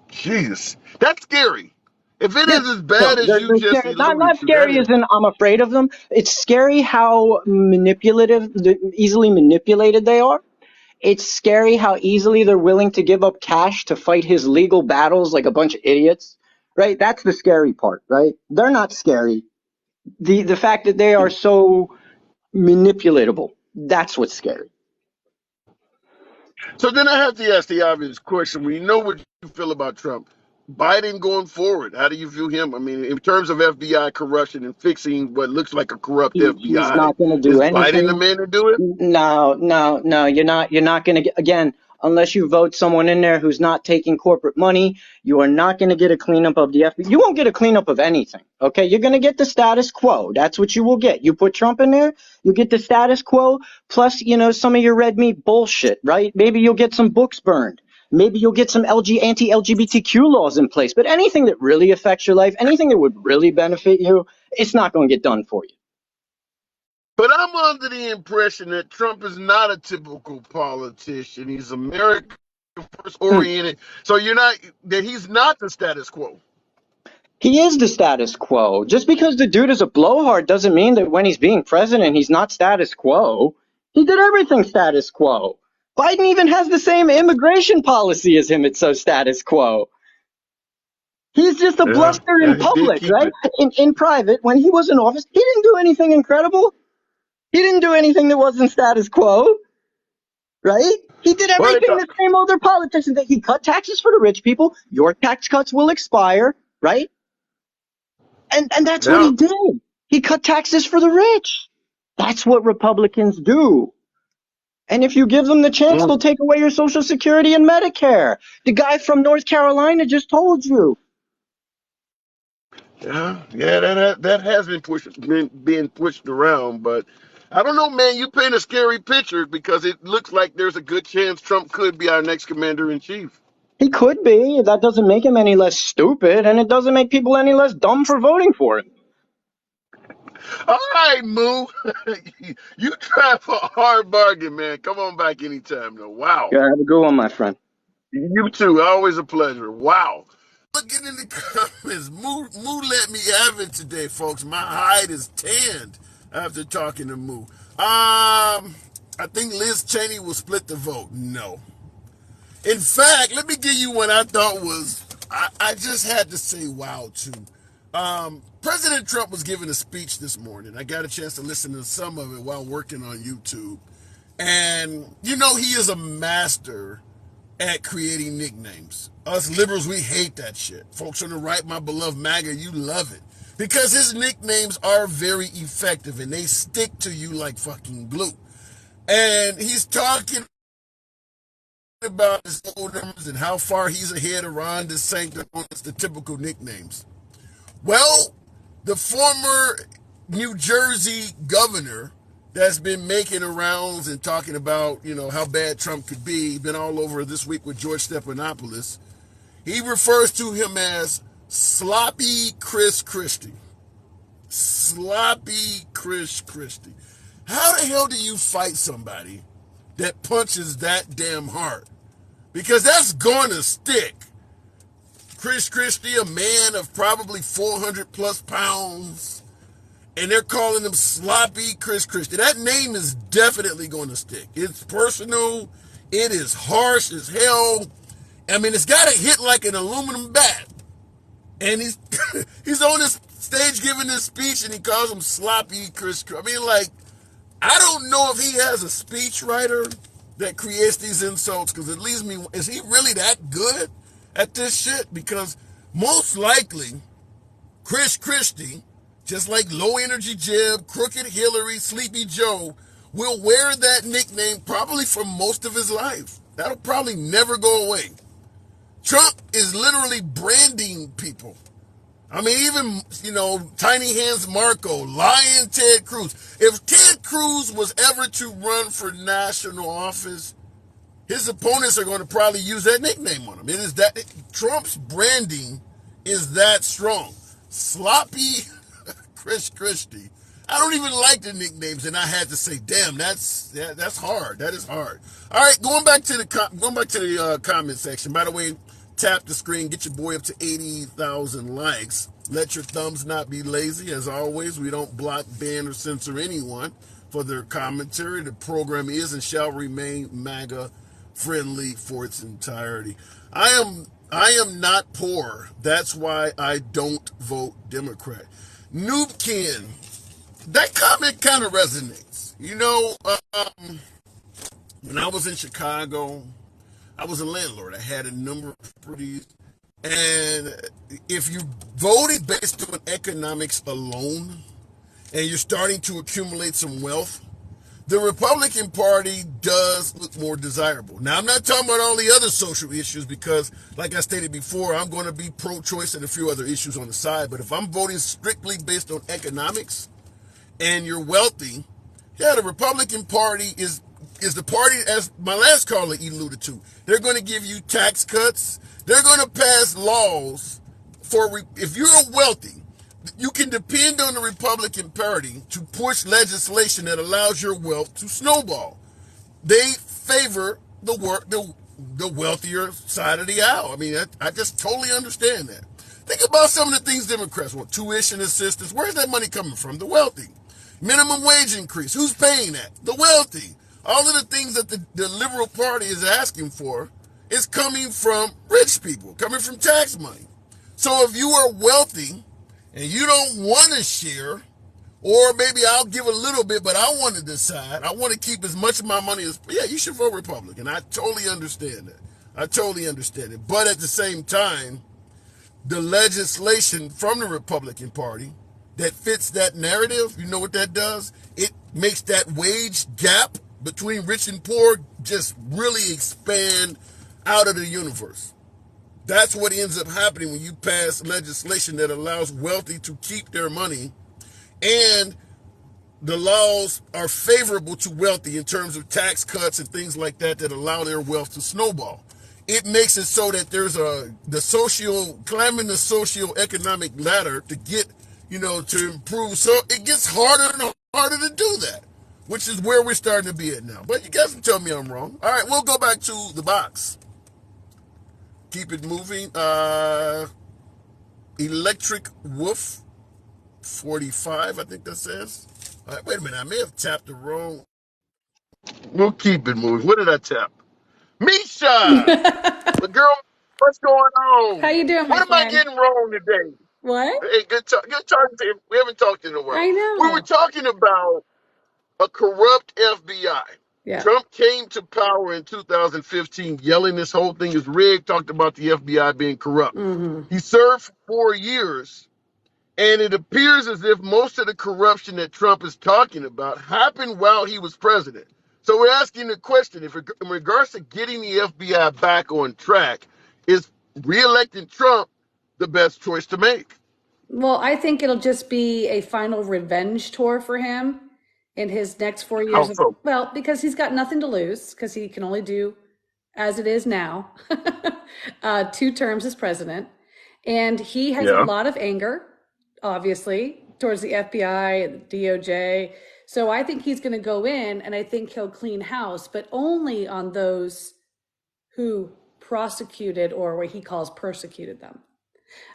Jesus, that's scary. If it Yeah, is as bad no, as you they're just scary. Not alluded to, that scary is. as in I'm afraid of them. It's scary how easily manipulated they are. It's scary how easily they're willing to give up cash to fight his legal battles like a bunch of idiots, right? That's the scary part, right? They're not scary. The fact that they are so manipulatable, that's what's scary. So then I have to ask the obvious question. We know what you feel about Trump. Biden going forward, how do you view him? I mean, in terms of FBI corruption and fixing what looks like a corrupt He's FBI, not going to do is Biden the anything. man to do it? No, no, no. You're not going to get, again, unless you vote someone in there who's not taking corporate money, you are not going to get a cleanup of the FBI. You won't get a cleanup of anything. Okay. You're going to get the status quo. That's what you will get. You put Trump in there, you get the status quo plus, some of your red meat bullshit, right? Maybe you'll get some books burned. Maybe you'll get some anti-LGBTQ laws in place, but anything that really affects your life, anything that would really benefit you, it's not going to get done for you. But I'm under the impression that Trump is not a typical politician. He's America first Hmm. oriented. So you're not that he's not the status quo. He is the status quo. Just because the dude is a blowhard doesn't mean that when he's being president, he's not status quo. He did everything status quo. Biden even has the same immigration policy as him. It's so status quo. He's just a Yeah, bluster in yeah, he did public, keep right? it. In private, when he was in office, he didn't do anything incredible. He didn't do anything that wasn't status quo, right? He did Well, everything the same other politicians that he cut taxes for the rich people. Your tax cuts will expire, right? And that's what yeah. he did. He cut taxes for the rich. That's what Republicans do. And if you give them the chance, they'll Mm. take away your Social Security and Medicare. The guy from North Carolina just told you. Yeah, that has been being pushed around, but I don't know, man. You paint a scary picture because it looks like there's a good chance Trump could be our next commander in chief. He could be. That doesn't make him any less stupid, and it doesn't make people any less dumb for voting for him. All right, Moo, you try for a hard bargain, man. Come on back anytime, though. Wow. Yeah, have a good one, my friend. You too. Always a pleasure. Wow. Looking in the comments, Moo let me have it today, folks. My hide is tanned after talking to Moo. I think Liz Cheney will split the vote. No. In fact, let me give you one I thought was, I just had to say wow to. President Trump was giving a speech this morning. I got a chance to listen to some of it while working on YouTube. And, he is a master at creating nicknames. Us liberals, we hate that shit. Folks on the right, my beloved MAGA, you love it. Because his nicknames are very effective and they stick to you like fucking glue. And he's talking about his poll numbers and how far he's ahead of Ron DeSantis, the typical nicknames. Well, the former New Jersey governor that's been making rounds and talking about, how bad Trump could be, been all over this week with George Stephanopoulos. He refers to him as Sloppy Chris Christie. Sloppy Chris Christie. How the hell do you fight somebody that punches that damn hard? Because that's gonna stick. Chris Christie, a man of probably 400 plus pounds, and they're calling him Sloppy Chris Christie. That name is definitely going to stick. It's personal. It is harsh as hell. I mean, it's got to hit like an aluminum bat. And he's he's on this stage giving this speech, and he calls him Sloppy Chris. I mean, I don't know if he has a speechwriter that creates these insults, because it leaves me, is he really that good at this shit? Because most likely, Chris Christie, just like Low Energy Jeb, Crooked Hillary, Sleepy Joe, will wear that nickname probably for most of his life. That'll probably never go away. Trump is literally branding people. I mean, even, Tiny Hands Marco, Lion Ted Cruz. If Ted Cruz was ever to run for national office, his opponents are going to probably use that nickname on him. It is that Trump's branding is that strong. Sloppy Chris Christie. I don't even like the nicknames, and I had to say, "Damn, that's hard. That is hard." All right, going back to the comment section. By the way, tap the screen, get your boy up to 80,000 likes. Let your thumbs not be lazy. As always, we don't block, ban, or censor anyone for their commentary. The program is and shall remain MAGA friendly for its entirety. I am not poor. That's why I don't vote Democrat. Noobkin, that comment kind of resonates. When I was in Chicago, I was a landlord. I had a number of properties. And if you voted based on economics alone and you're starting to accumulate some wealth, the Republican Party does look more desirable. Now, I'm not talking about all the other social issues because, like I stated before, I'm going to be pro-choice and a few other issues on the side. But if I'm voting strictly based on economics and you're wealthy, yeah, the Republican Party is the party, as my last caller alluded to. They're going to give you tax cuts. They're going to pass laws if you're wealthy, you can depend on the Republican Party to push legislation that allows your wealth to snowball. They favor the wealthier side of the aisle. I mean, I just totally understand that. Think about some of the things Democrats want. Tuition assistance. Where's that money coming from? The wealthy. Minimum wage increase. Who's paying that? The wealthy. All of the things that the Liberal Party is asking for is coming from rich people, coming from tax money. So if you are wealthy and you don't want to share, or maybe I'll give a little bit, but I want to decide, I want to keep as much of my money as, yeah, you should vote Republican. I totally understand that. I totally understand it. But at the same time, the legislation from the Republican Party that fits that narrative, you know what that does? It makes that wage gap between rich and poor just really expand out of the universe. That's what ends up happening when you pass legislation that allows wealthy to keep their money, and the laws are favorable to wealthy in terms of tax cuts and things like that allow their wealth to snowball. It makes it so that there's climbing the socio-economic ladder to get, to improve. So it gets harder and harder to do that, which is where we're starting to be at now. But you guys can tell me I'm wrong. All right, we'll go back to the box. Keep it moving. Electric Wolf 45, I think that says. All right, wait a minute. I may have tapped the wrong. We'll keep it moving. What did I tap? Misha! The girl, what's going How on? you doing, my What am I friend? getting wrong today? What? Hey, good talking to you. We haven't talked in a while. I We were know. talking about a corrupt FBI. Yeah. Trump came to power in 2015 yelling this whole thing is rigged, talked about the FBI being corrupt. Mm-hmm. He served for 4 years, and it appears as if most of the corruption that Trump is talking about happened while he was president. So we're asking the question, if in regards to getting the FBI back on track, is reelecting Trump the best choice to make? Well, I think it'll just be a final revenge tour for him in his next 4 years How of, so? well, because he's got nothing to lose, because he can only do as it is now, 2 terms as president. And he has a Yeah. lot of anger, obviously, towards the FBI, the DOJ. So I think he's going to go in and I think he'll clean house, but only on those who prosecuted or what he calls persecuted them.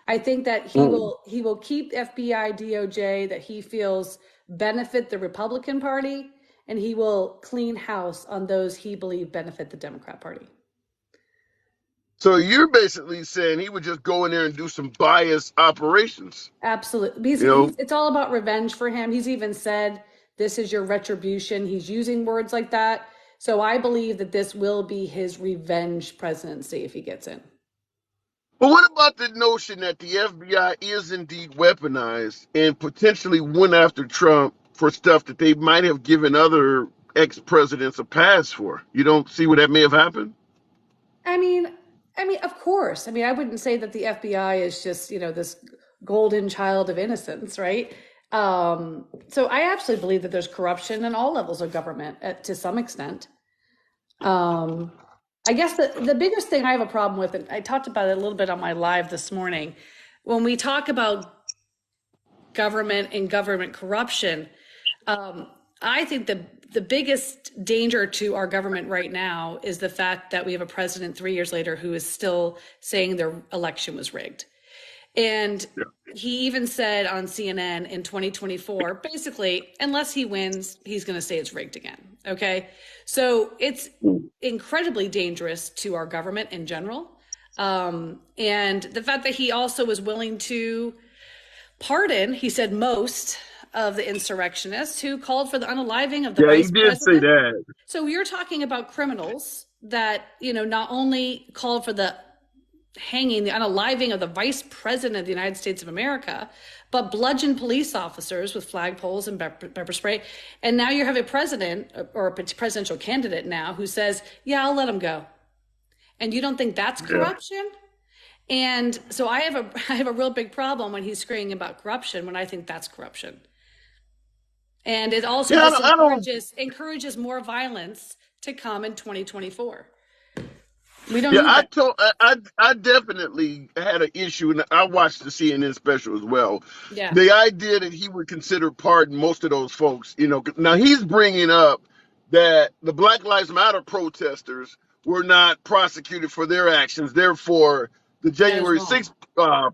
I think that he will keep FBI, DOJ that he feels benefit the Republican Party, and he will clean house on those he believes benefit the Democrat Party. So you're basically saying he would just go in there and do some biased operations. Absolutely. It's all about revenge for him. He's even said, this is your retribution. He's using words like that. So I believe that this will be his revenge presidency if he gets in. But what about the notion that the FBI is indeed weaponized and potentially went after Trump for stuff that they might have given other ex-presidents a pass for? You don't see where that may have happened? I mean, of course. I mean, I wouldn't say that the FBI is just, this golden child of innocence, right? So I absolutely believe that there's corruption in all levels of government to some extent. I guess the biggest thing I have a problem with, and I talked about it a little bit on my live this morning, when we talk about government and government corruption, I think the biggest danger to our government right now is the fact that we have a president 3 years later who is still saying their election was rigged. And he even said on CNN in 2024, basically, unless he wins, he's going to say it's rigged again. Okay. So it's incredibly dangerous to our government in general. And the fact that he also was willing to pardon, he said, most of the insurrectionists who called for the unaliving of the Yeah, he vice did say president. that. So you're talking about criminals that, not only called for the hanging, the unaliving of the vice president of the United States of America, but bludgeoned police officers with flagpoles and pepper spray. And now you have a president or a presidential candidate now who says, yeah, I'll let him go. And you don't think that's corruption? And so I have a real big problem when he's screaming about corruption, when I think that's corruption. And it also just encourages more violence to come in 2024. We don't need that. I definitely had an issue, and I watched the CNN special as well. Yeah. The idea that he would consider pardon most of those folks, now he's bringing up that the Black Lives Matter protesters were not prosecuted for their actions. Therefore, the January 6th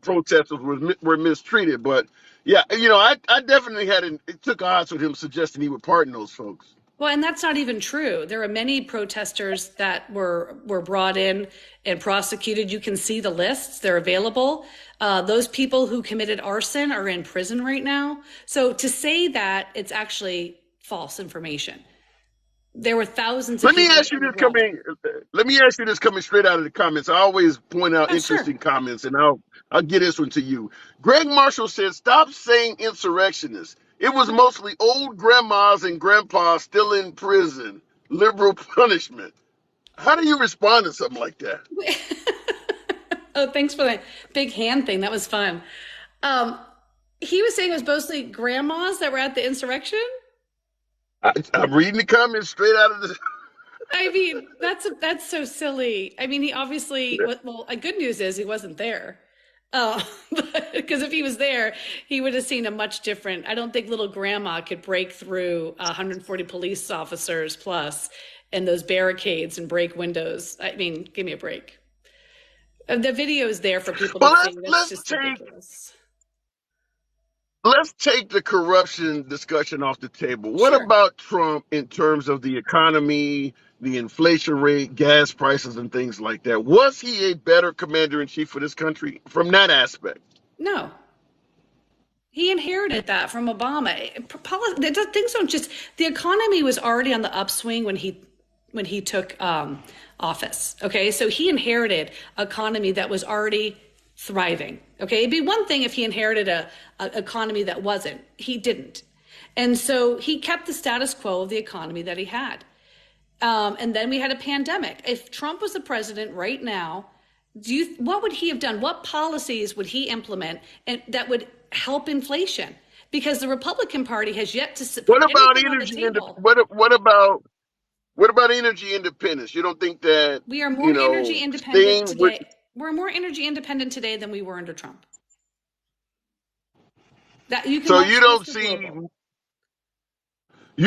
protesters were mistreated. But yeah, I definitely it took odds with him suggesting he would pardon those folks. Well, and that's not even true. There are many protesters that were brought in and prosecuted. You can see the lists. They're available. Those people who committed arson are in prison right now. So to say that, it's actually false information. There were thousands of people. Let me ask you this coming straight out of the comments. I always point out interesting comments, and I'll get this one to you. Greg Marshall said, stop saying insurrectionists. It was mostly old grandmas and grandpas still in prison. Liberal punishment. How do you respond to something like that? Oh, thanks for that big hand thing. That was fun. He was saying it was mostly grandmas that were at the insurrection. I'm reading the comments straight out of the... I mean, that's so silly. I mean, he obviously, well, good news is he wasn't there. Because if he was there, he would have seen a much different, I don't think little grandma could break through 140 police officers plus and those barricades and break windows. I mean, give me a break. The video is there for people to see. That's just ridiculous. Let's take the corruption discussion off the table. What about Trump in terms of the economy, the inflation rate, gas prices, and things like that? Was he a better commander-in-chief for this country from that aspect? No. He inherited that from Obama. Things don't just... The economy was already on the upswing when he took office. Okay, so he inherited an economy that was already thriving. Okay, it'd be one thing if he inherited a economy that wasn't. He didn't, and so he kept the status quo of the economy that he had. And then we had a pandemic. If Trump was the president right now, what would he have done? What policies would he implement and that would help inflation? Because the Republican Party has yet to put anything on the table. What about energy independence? You don't think that we are more energy independent today? We're more energy independent today than we were under Trump. That you can so you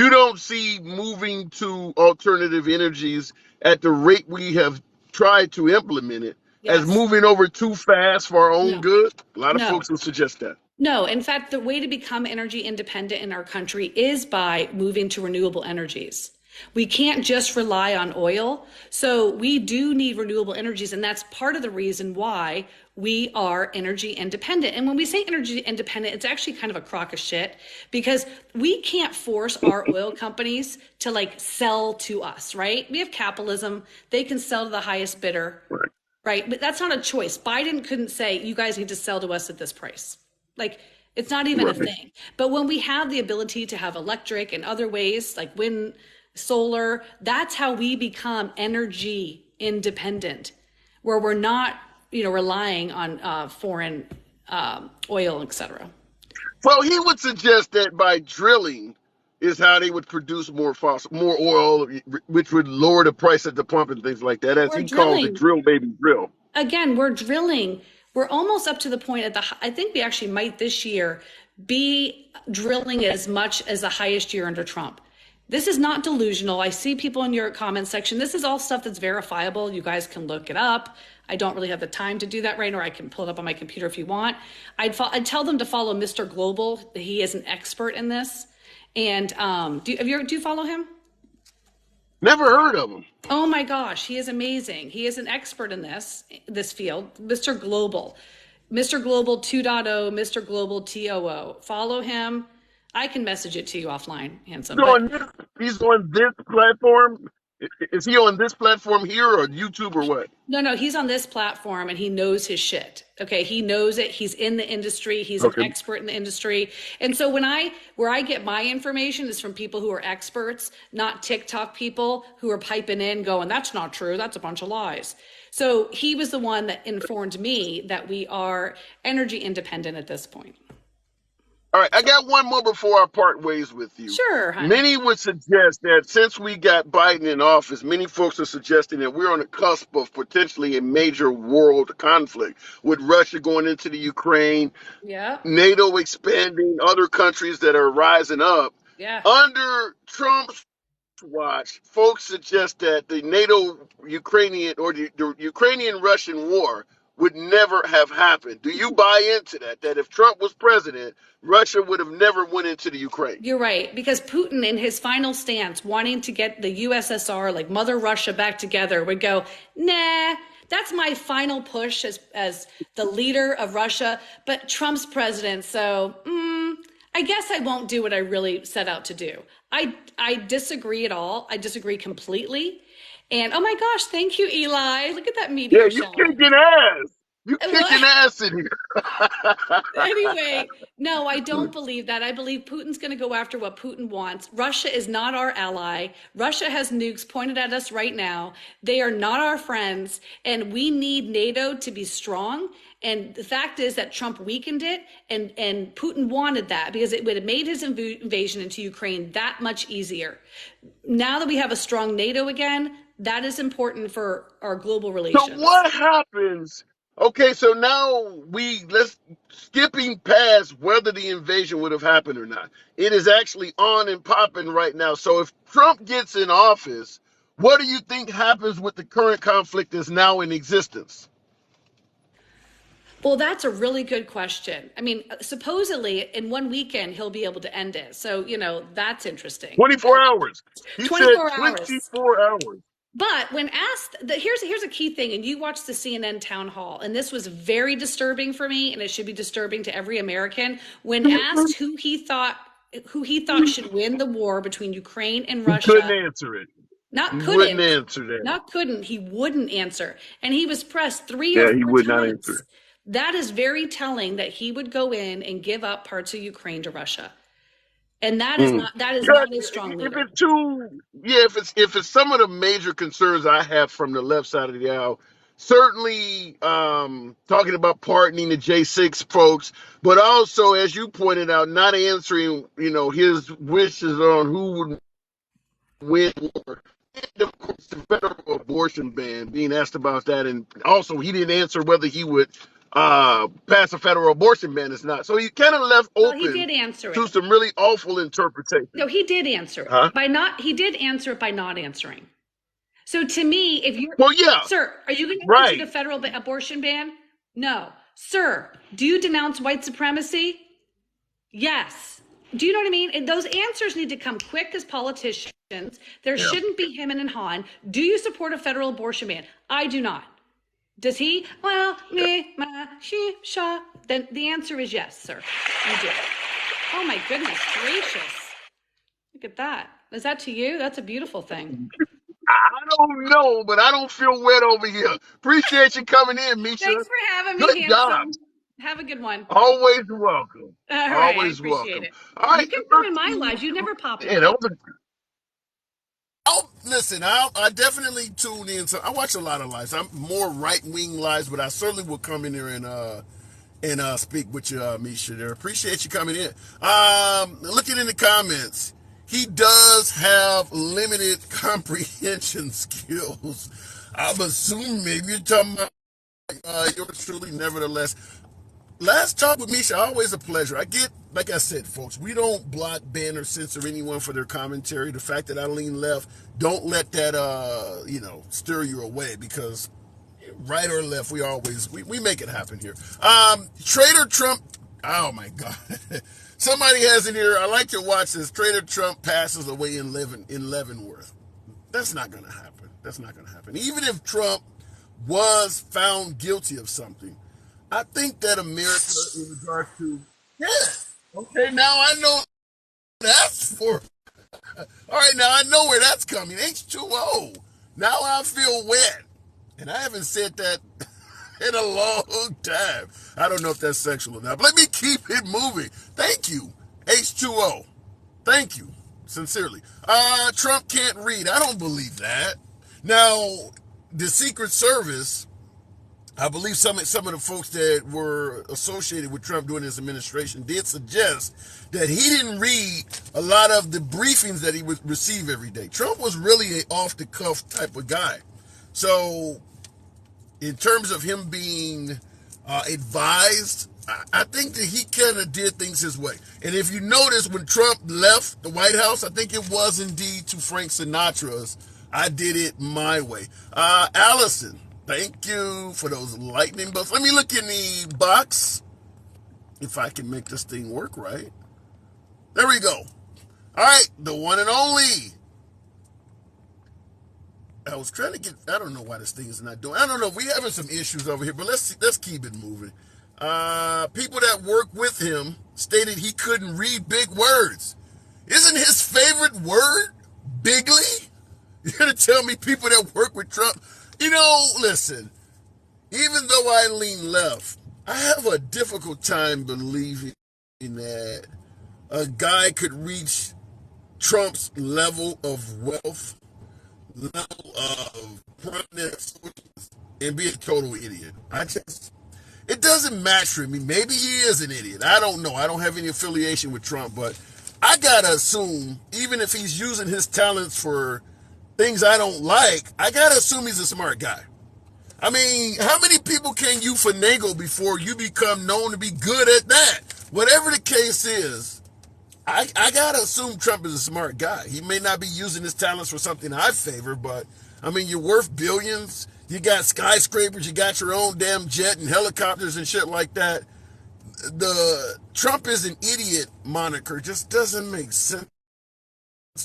don't see moving to alternative energies at the rate we have tried to implement it as moving over too fast for our own good? A lot of folks will suggest that. No, in fact, the way to become energy independent in our country is by moving to renewable energies. We can't just rely on oil. So we do need renewable energies. And that's part of the reason why we are energy independent. And when we say energy independent, it's actually kind of a crock of shit because we can't force our oil companies to sell to us, right? We have capitalism. They can sell to the highest bidder, right? But that's not a choice. Biden couldn't say, you guys need to sell to us at this price. It's not even a thing. But when we have the ability to have electric and other ways like wind, solar, that's how we become energy independent, where we're not, relying on foreign oil, etc. Well, he would suggest that by drilling is how they would produce more oil, which would lower the price at the pump and things like that, But as we're he calls it, drilling. drill baby drill. Again, we're drilling. We're almost up to the point I think we actually might this year be drilling as much as the highest year under Trump. This is not delusional. I see people in your comment section. This is all stuff that's verifiable. You guys can look it up. I don't really have the time to do that right now. I can pull it up on my computer if you want. I'd tell them to follow Mr. Global. He is an expert in this. And do you follow him? Never heard of him. Oh my gosh, he is amazing. He is an expert in this field. Mr. Global. Mr. Global 2.0, Mr. Global TOO. Follow him. I can message it to you offline, handsome. But He's on this platform. Is he on this platform here or YouTube or what? no, he's on this platform and he knows his shit. Okay, he knows it. He's in the industry. He's an Okay. expert in the industry. And so where I get my information is from people who are experts, not TikTok people who are piping in going, that's not true. That's a bunch of lies. So he was the one that informed me that we are energy independent at this point. All right, I got one more before I part ways with you. Sure, honey. Many would suggest that since we got Biden in office, many folks are suggesting that we're on the cusp of potentially a major world conflict with Russia going into the Ukraine, Yeah, NATO expanding, other countries that are rising up. yeah. Under Trump's watch, folks suggest that the NATO Ukrainian or the Ukrainian Russian war would never have happened. Do you buy into that? That if Trump was president, Russia would have never went into the Ukraine? You're right, because Putin, in his final stance, wanting to get the USSR, like Mother Russia, back together, would go, nah, that's my final push as the leader of Russia, but Trump's president, so I guess I won't do what I really set out to do. I disagree at all. I disagree completely. And oh my gosh, thank you, Eli. Look at that Yeah, meteor you shower. kicking ass. You Well, kicking ass in here. anyway, no, I don't believe that. I believe Putin's going to go after what Putin wants. Russia is not our ally. Russia has nukes pointed at us right now. They are not our friends, and we need NATO to be strong. And the fact is that Trump weakened it, and Putin wanted that because it would have made his invasion into Ukraine that much easier. Now that we have a strong NATO again, that is important for our global So relations. what happens? Okay, so now let's skipping past whether the invasion would have happened or not. It is actually on and popping right now. So if Trump gets in office, what do you think happens with the current conflict that's now in existence? Well, that's a really good question. I mean, supposedly in one weekend he'll be able to end it. So, that's interesting. 24 hours. He said 24 hours. 24 hours. But when asked, here's a key thing, and you watched the CNN town hall, and this was very disturbing for me, and it should be disturbing to every American. When asked who he thought should win the war between Ukraine and Russia, He couldn't answer it. Wouldn't answer that. Not couldn't, he wouldn't answer. And he was pressed three Yeah, or he four would not times. answer. That is very telling that he would go in and give up parts of Ukraine to Russia. And that is not a strong leader. If it's some of the major concerns I have from the left side of the aisle, certainly talking about pardoning the J6 folks, but also, as you pointed out, not answering, his wishes on who would win war. And of course, the federal abortion ban, being asked about that, and also he didn't answer whether he would pass a federal abortion ban or not. So he kind of left open he did answer to it. some really awful interpretations. No, he did answer it. Huh? He did answer it by not answering. So to me, if you're, sir, are you going to answer the federal abortion ban? No. Sir, do you denounce white supremacy? Yes. Do you know what I mean? And those answers need to come quick as politicians. There shouldn't be him and Han. Do you support a federal abortion ban? I do not. Does he? Well, me, ma, she, sha. Then the answer is yes, sir. You do. Oh my goodness gracious. Look at that. Is that to you? That's a beautiful thing. I don't know, but I don't feel wet over here. Appreciate you coming in, Misha. Thanks for having me, Good handsome. job. Have a good one. Always welcome. All right, Always I appreciate welcome. it. All right, you can come in my lives. You never pop in. Listen, I definitely tune in. So I watch a lot of lives. I'm more right-wing lives, but I certainly will come in there and and speak with you, Misha. There, appreciate you coming in. Looking in the comments, he does have limited comprehension skills. I'm assuming maybe you're talking about yours truly. Nevertheless, last talk with Misha, always a pleasure. I get, like I said, folks, we don't block, ban, or censor anyone for their commentary. The fact that I lean left, don't let that, stir you away, because right or left, we make it happen here. Trader Trump, oh my God. Somebody has in here, I like to watch this. Trader Trump passes away in Leavenworth. That's not going to happen. That's not going to happen. Even if Trump was found guilty of something, I think that America, in regard to, yeah, okay, now I know that's for. All right, now I know where that's coming. H2O. Now I feel wet. And I haven't said that in a long time. I don't know if that's sexual or not, but let me keep it moving. Thank you, H2O. Thank you, sincerely. Trump can't read. I don't believe that. Now, the Secret Service, I believe some of the folks that were associated with Trump during his administration did suggest that he didn't read a lot of the briefings that he would receive every day. Trump was really an off-the-cuff type of guy. So, in terms of him being advised, I think that he kind of did things his way. And if you notice, when Trump left the White House, I think it was indeed to Frank Sinatra's "I Did It My Way." Allison, thank you for those lightning bolts. Let me look in the box, if I can make this thing work right. There we go. All right, the one and only. I was trying to get, I don't know why this thing is not doing, I don't know, we having some issues over here, but let's keep it moving. People that work with him stated he couldn't read big words. Isn't his favorite word bigly? You're going to tell me people that work with Trump? Listen, even though I lean left, I have a difficult time believing that a guy could reach Trump's level of wealth, level of prominence, and be a total idiot. It doesn't match for me. Maybe he is an idiot. I don't know. I don't have any affiliation with Trump, but I gotta assume, even if he's using his talents for things I don't like, I gotta assume he's a smart guy. I mean, how many people can you finagle before you become known to be good at that? Whatever the case is, I gotta assume Trump is a smart guy. He may not be using his talents for something I favor, but I mean, you're worth billions. You got skyscrapers. You got your own damn jet and helicopters and shit like that. The Trump is an idiot moniker just doesn't make sense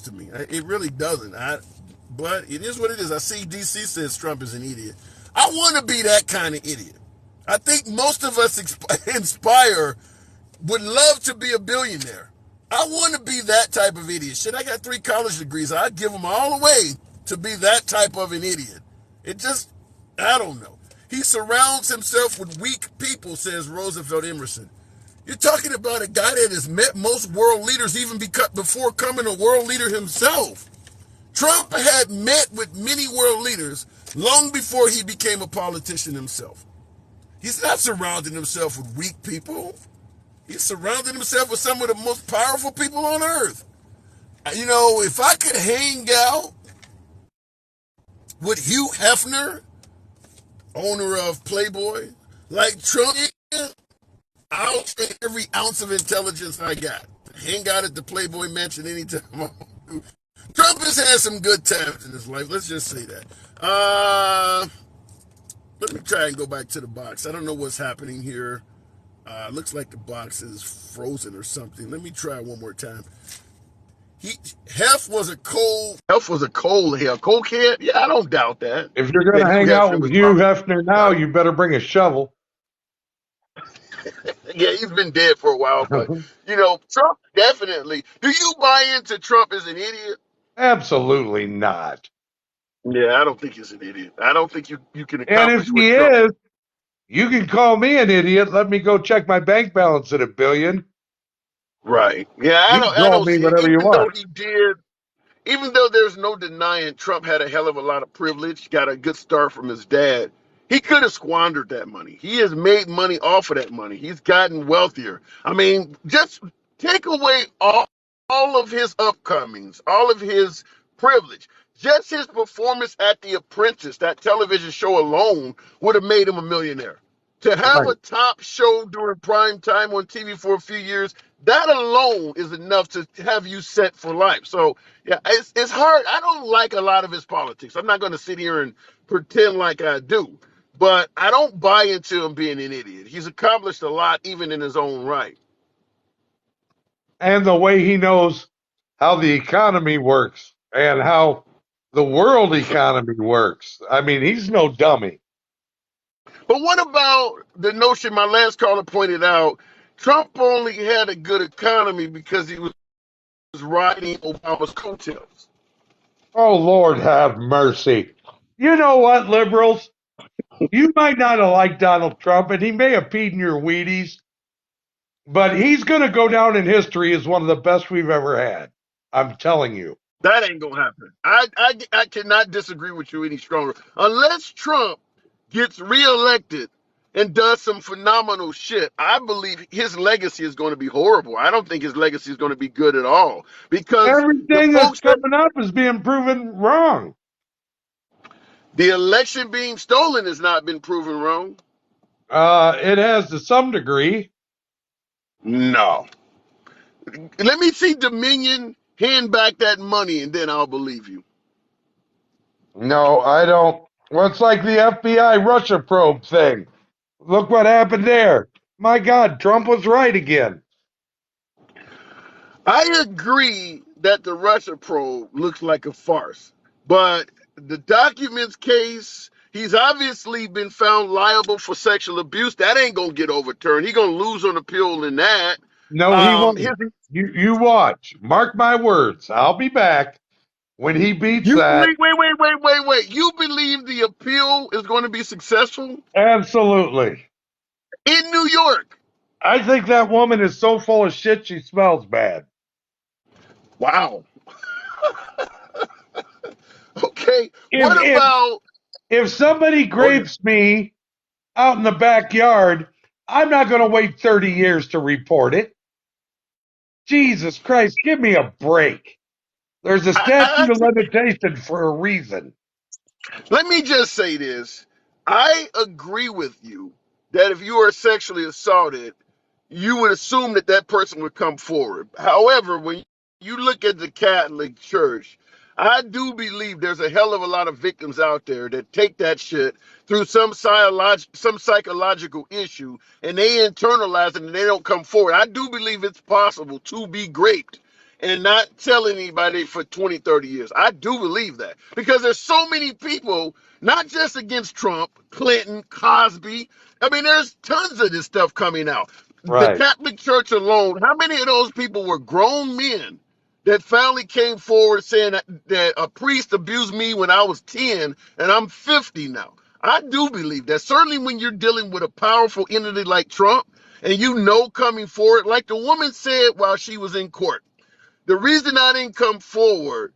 to me. It really doesn't. But it is what it is. I see DC says Trump is an idiot. I want to be that kind of idiot. I think most of us inspire would love to be a billionaire. I want to be that type of idiot. Shit, I got 3 college degrees. I'd give them all away to be that type of an idiot. It just, I don't know. He surrounds himself with weak people, says Roosevelt Emerson. You're talking about a guy that has met most world leaders even before becoming a world leader himself. Trump had met with many world leaders long before he became a politician himself. He's not surrounding himself with weak people. He's surrounded himself with some of the most powerful people on earth. If I could hang out with Hugh Hefner, owner of Playboy, like Trump, I'll trade every ounce of intelligence I got. Hang out at the Playboy mansion anytime. Trump has had some good times in his life. Let's just say that. Let me try and go back to the box. I don't know what's happening here. Looks like the box is frozen or something. Let me try one more time. Hef was a cokehead. Yeah, I don't doubt that. If you're going to hang out with Hugh Hefner now, you better bring a shovel. Yeah, he's been dead for a while, but Trump definitely. Do you buy into Trump as an idiot? Absolutely not. Yeah, I don't think he's an idiot. I don't think you can And if accomplish he what Trump. is, you can call me an idiot. Let me go check my bank balance at $1 billion. Right. Yeah, You can I call don't me see it. whatever you want. Even though there's no denying Trump had a hell of a lot of privilege, got a good start from his dad, He could have squandered that money. He has made money off of that money. He's gotten wealthier. I mean, just take away all of his upcomings, all of his privilege. Just his performance at The Apprentice, that television show alone, would have made him a millionaire. To have Right. a top show during prime time on TV for a few years, that alone is enough to have you set for life. So, yeah, it's hard. I don't like a lot of his politics. I'm not going to sit here and pretend like I do. But I don't buy into him being an idiot. He's accomplished a lot, even in his own right. And the way he knows how the economy works and how the world economy works. I mean, he's no dummy. But what about the notion my last caller pointed out? Trump only had a good economy because he was riding Obama's coattails. Oh, Lord have mercy. You know what, liberals? You might not have liked Donald Trump, and he may have peed in your Wheaties, but he's going to go down in history as one of the best we've ever had. I'm telling you. That ain't gonna happen. I cannot disagree with you any stronger. Unless Trump gets reelected and does some phenomenal shit, I believe his legacy is going to be horrible. I don't think his legacy is going to be good at all because the Everything that's folks that coming up is being proven wrong. the election being stolen has not been proven wrong. It has to some degree. No. Let me see Dominion hand back that money and then I'll believe you. No, I don't. Well, it's like the FBI Russia probe thing. Look what happened there. My God, Trump was right again. I agree that the Russia probe looks like a farce, but the documents case, he's obviously been found liable for sexual abuse. That ain't gonna get overturned. He gonna lose on appeal in that. No, he His, won't. You watch. Mark my words. I'll be back when he beats you that. believe? Wait. You believe the appeal is going to be successful Absolutely. in New York? I think that woman is so full of shit she smells bad. Wow. Okay. If What if about? if somebody Oh yeah. grapes me out in the backyard, I'm not going to wait 30 years to report it. Jesus Christ, give me a break. There's a statute of limitation for a reason. Let me just say this. I agree with you that if you are sexually assaulted, you would assume that that person would come forward. However, when you look at the Catholic Church, I do believe there's a hell of a lot of victims out there that take that shit through some psychological issue and they internalize it and they don't come forward. I do believe it's possible to be raped and not tell anybody for 20, 30 years. I do believe that because there's so many people, not just against Trump, Clinton, Cosby. I mean, there's tons of this stuff coming out. The Right. Catholic Church alone, how many of those people were grown men that finally came forward saying that a priest abused me when I was 10 and I'm 50 now? I do believe that. Certainly when you're dealing with a powerful entity like Trump and you know coming forward, like the woman said while she was in court, the reason I didn't come forward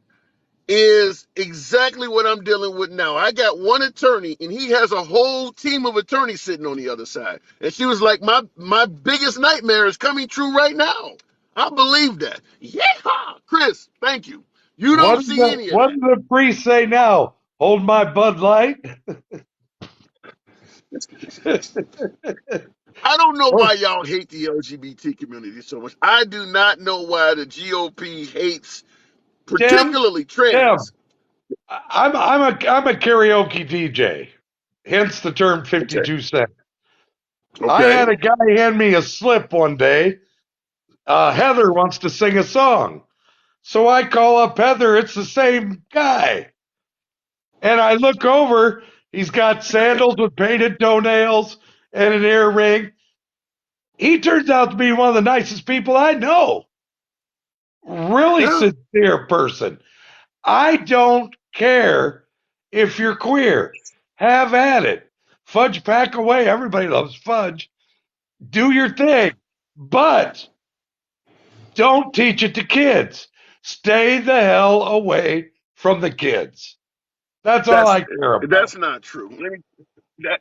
is exactly what I'm dealing with now. I got one attorney and he has a whole team of attorneys sitting on the other side. And she was like, my biggest nightmare is coming true right now. I believe that. Yeah, Chris, thank you. You don't see any of What that. does the priest say now? Hold my Bud Light? I don't know why y'all hate the LGBT community so much. I do not know why the GOP hates Tim, particularly Tim, trans. I'm a karaoke DJ, hence the term Okay. 52 cents. I had Okay. a guy hand me a slip one day. Heather wants to sing a song. So I call up Heather. It's the same guy. And I look over. He's got sandals with painted toenails and an earring. He turns out to be one of the nicest people I know. Really Yeah. sincere person. I don't care if you're queer. Have at it. Fudge pack away. Everybody loves fudge. Do your thing. But don't teach it to kids. Stay the hell away from the kids. That's all That's I care about. that's not true.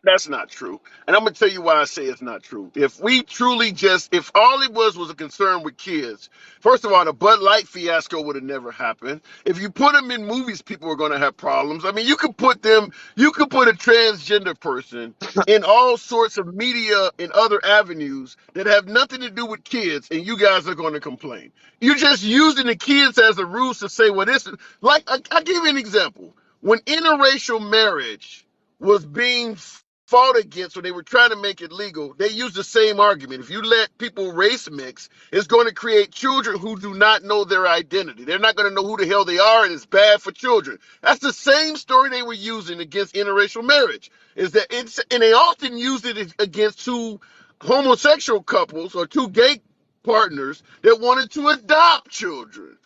That's not true. And I'm going to tell you why I say it's not true. If we truly if all it was a concern with kids, first of all, the Bud Light fiasco would have never happened. If you put them in movies, people are going to have problems. I mean, you could put a transgender person in all sorts of media and other avenues that have nothing to do with kids, and you guys are going to complain. You're just using the kids as a ruse to say, well, this is like, I'll give you an example. When interracial marriage was being fought against when they were trying to make it legal, they used the same argument. If you let people race mix, it's going to create children who do not know their identity. They're not going to know who the hell they are, and it's bad for children. That's the same story they were using against interracial marriage. And they often used it against two homosexual couples or two gay partners that wanted to adopt children.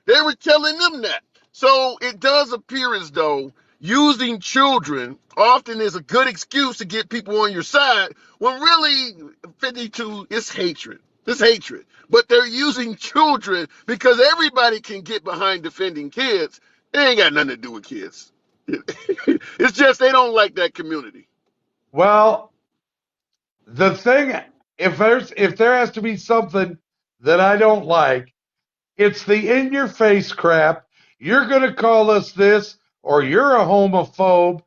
They were telling them that. So it does appear as though using children often is a good excuse to get people on your side, when really 52 is hatred. It's hatred. But they're using children because everybody can get behind defending kids. It ain't got nothing to do with kids. It's just they don't like that community. Well, the thing, if there has to be something that I don't like, it's the in your face crap. You're going to call us this, or you're a homophobe.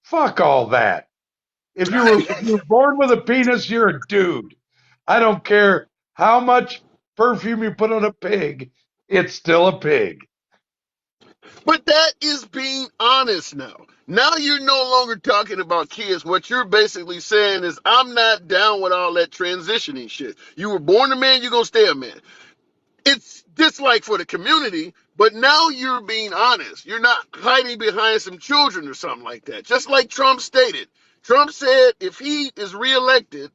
Fuck all that. If you're born with a penis, you're a dude. I don't care how much perfume you put on a pig, it's still a pig. But that is being honest now. Now you're no longer talking about kids. What you're basically saying is, I'm not down with all that transitioning shit. You were born a man, you're going to stay a man. It's dislike for the community, but now you're being honest. You're not hiding behind some children or something like that. Just like Trump stated. Trump said if he is reelected,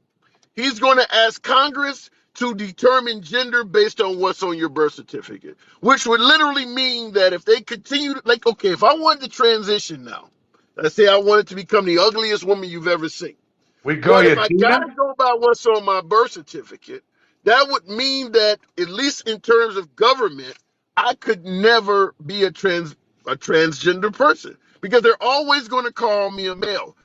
he's going to ask Congress to determine gender based on what's on your birth certificate, which would literally mean that if they continue, like, okay, if I wanted to transition now, let's say I wanted to become the ugliest woman you've ever seen. We call But if you I Tina? gotta go by what's on my birth certificate, that would mean that, at least in terms of government, I could never be a transgender person because they're always going to call me a male.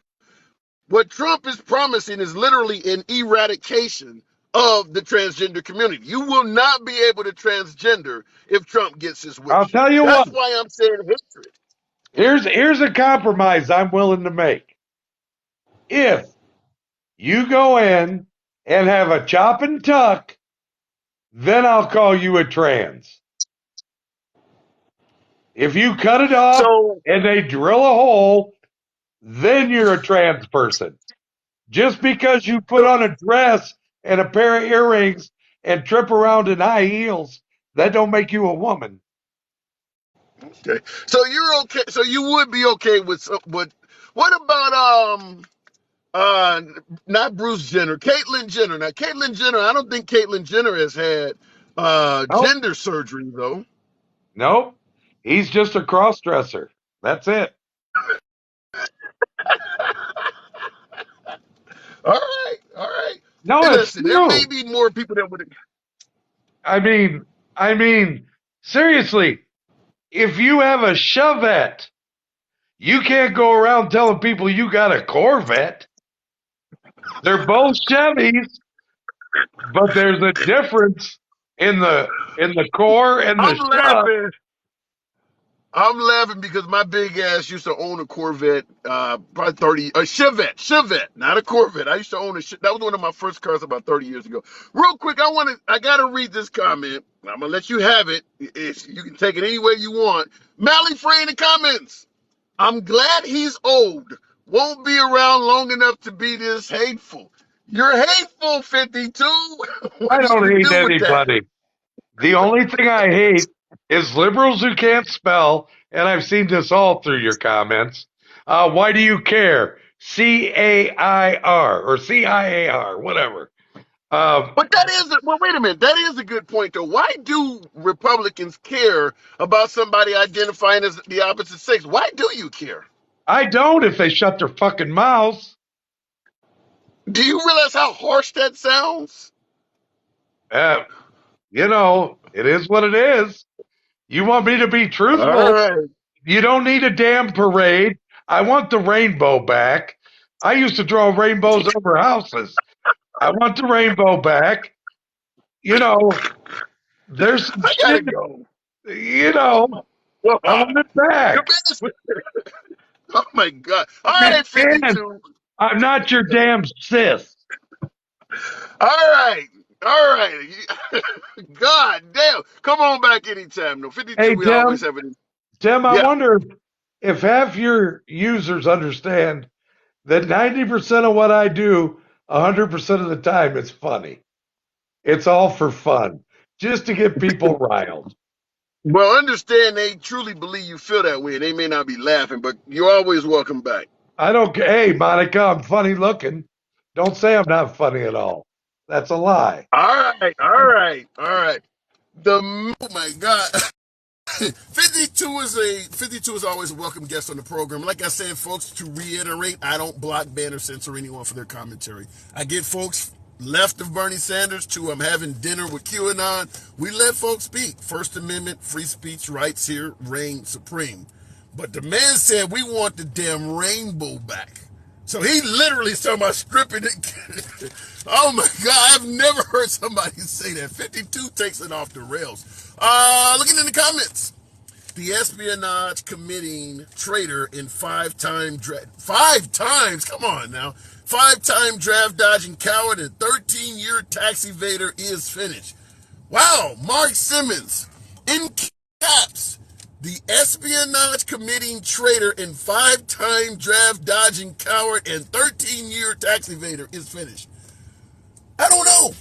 What Trump is promising is literally an eradication of the transgender community. You will not be able to transgender if Trump gets his I'll wish. tell you what. That's why I'm saying hatred. Here's a compromise I'm willing to make. If you go in and have a chop and tuck, then I'll call you a trans. If you cut it off So, and they drill a hole, then you're a trans person. Just because you put so on a dress and a pair of earrings and trip around in high heels, that don't make you a woman. okay. So you're okay. So you would be okay with what about uh not Bruce Jenner, Caitlyn Jenner. Now Caitlyn Jenner, I don't think Caitlyn Jenner has had Nope. gender surgery though. Nope. He's just a cross dresser. That's it. All right, all right. No, Hey, it's listen, there may true. be more people that would. I mean, I mean, seriously, if you have a Chevette, you can't go around telling people you got a Corvette. They're both Chevys, but there's a difference in the core and the I'm shell. laughing. I'm laughing because my big ass used to own a Corvette, probably 30, a Chevette, not a Corvette. I used to own that was one of my first cars about 30 years ago. Real quick, I gotta read this comment. I'm gonna let you have it. You can take it any way you want. Mally Frey in the comments. I'm glad he's old. Won't be around long enough to be this hateful. You're hateful, 52. What I are you don't gonna hate do with that? anybody. The only thing I hate is liberals who can't spell, and I've seen this all through your comments. Why do you care? CAIR or CIAR, whatever. Um, But well, wait a minute. That is a good point, though. Why do Republicans care about somebody identifying as the opposite sex? Why do you care? I don't if they shut their fucking mouths. Do you realize how harsh that sounds? Uh, it is what it is. You want me to be All truthful? right. You don't need a damn parade. I want the rainbow back. I used to draw rainbows over houses. I want the rainbow back. You know, there's some I gotta shit. go. You know, I want it Your back. business. Oh my God. All right, And 52. I'm not your damn sis. All right. All right. God damn. Come on back anytime. No, 52, Hey, we always Tim. have it. Tim, I Yeah. wonder if half your users understand that 90% of what I do, 100% of the time, it's funny. It's all for fun, just to get people riled. Well, understand they truly believe you feel that way. They may not be laughing, but you're always welcome back. I don't care. Hey, Monica, I'm funny looking. Don't say I'm not funny at all. That's a lie. All right. All right. All right. Oh my God. 52 is always a welcome guest on the program. Like I said, folks, to reiterate, I don't block, ban, or censor anyone for their commentary. I get folks left of Bernie Sanders to I'm having dinner with QAnon. We let folks speak. First Amendment, free speech rights here reign supreme. But the man said we want the damn rainbow back. So he literally is talking about stripping it. Oh my God, I've never heard somebody say that. 52 takes it off the rails. Looking in the comments. The espionage committing traitor in five-time, come on now, five-time draft dodging coward and 13-year tax evader is finished. Wow, Mark Simmons, in caps, the espionage committing traitor and five-time draft dodging coward and 13-year tax evader is finished. I don't know.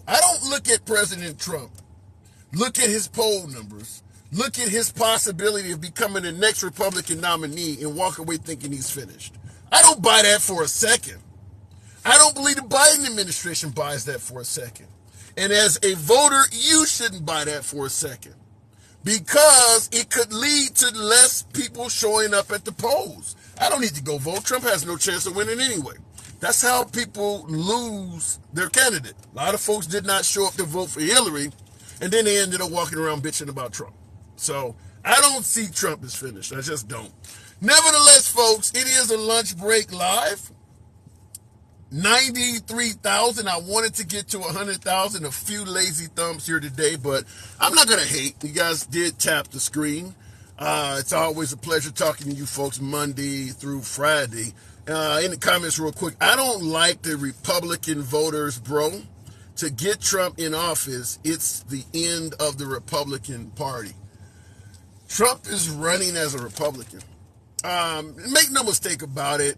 I don't look at President Trump. Look at his poll numbers. Look at his possibility of becoming the next Republican nominee and walk away thinking he's finished. I don't buy that for a second. I don't believe the Biden administration buys that for a second. And as a voter, you shouldn't buy that for a second because it could lead to less people showing up at the polls. I don't need to go vote. Trump has no chance of winning anyway. That's how people lose their candidate. A lot of folks did not show up to vote for Hillary, and then they ended up walking around bitching about Trump. So I don't see Trump as finished. I just don't. Nevertheless, folks, it is a lunch break live. 93,000. I wanted to get to 100,000. A few lazy thumbs here today, but I'm not going to hate. You guys did tap the screen. It's always a pleasure talking to you folks Monday through Friday. In the comments real quick, I don't like the Republican voters, bro. To get Trump in office, it's the end of the Republican Party. Trump is running as a Republican. Make no mistake about it,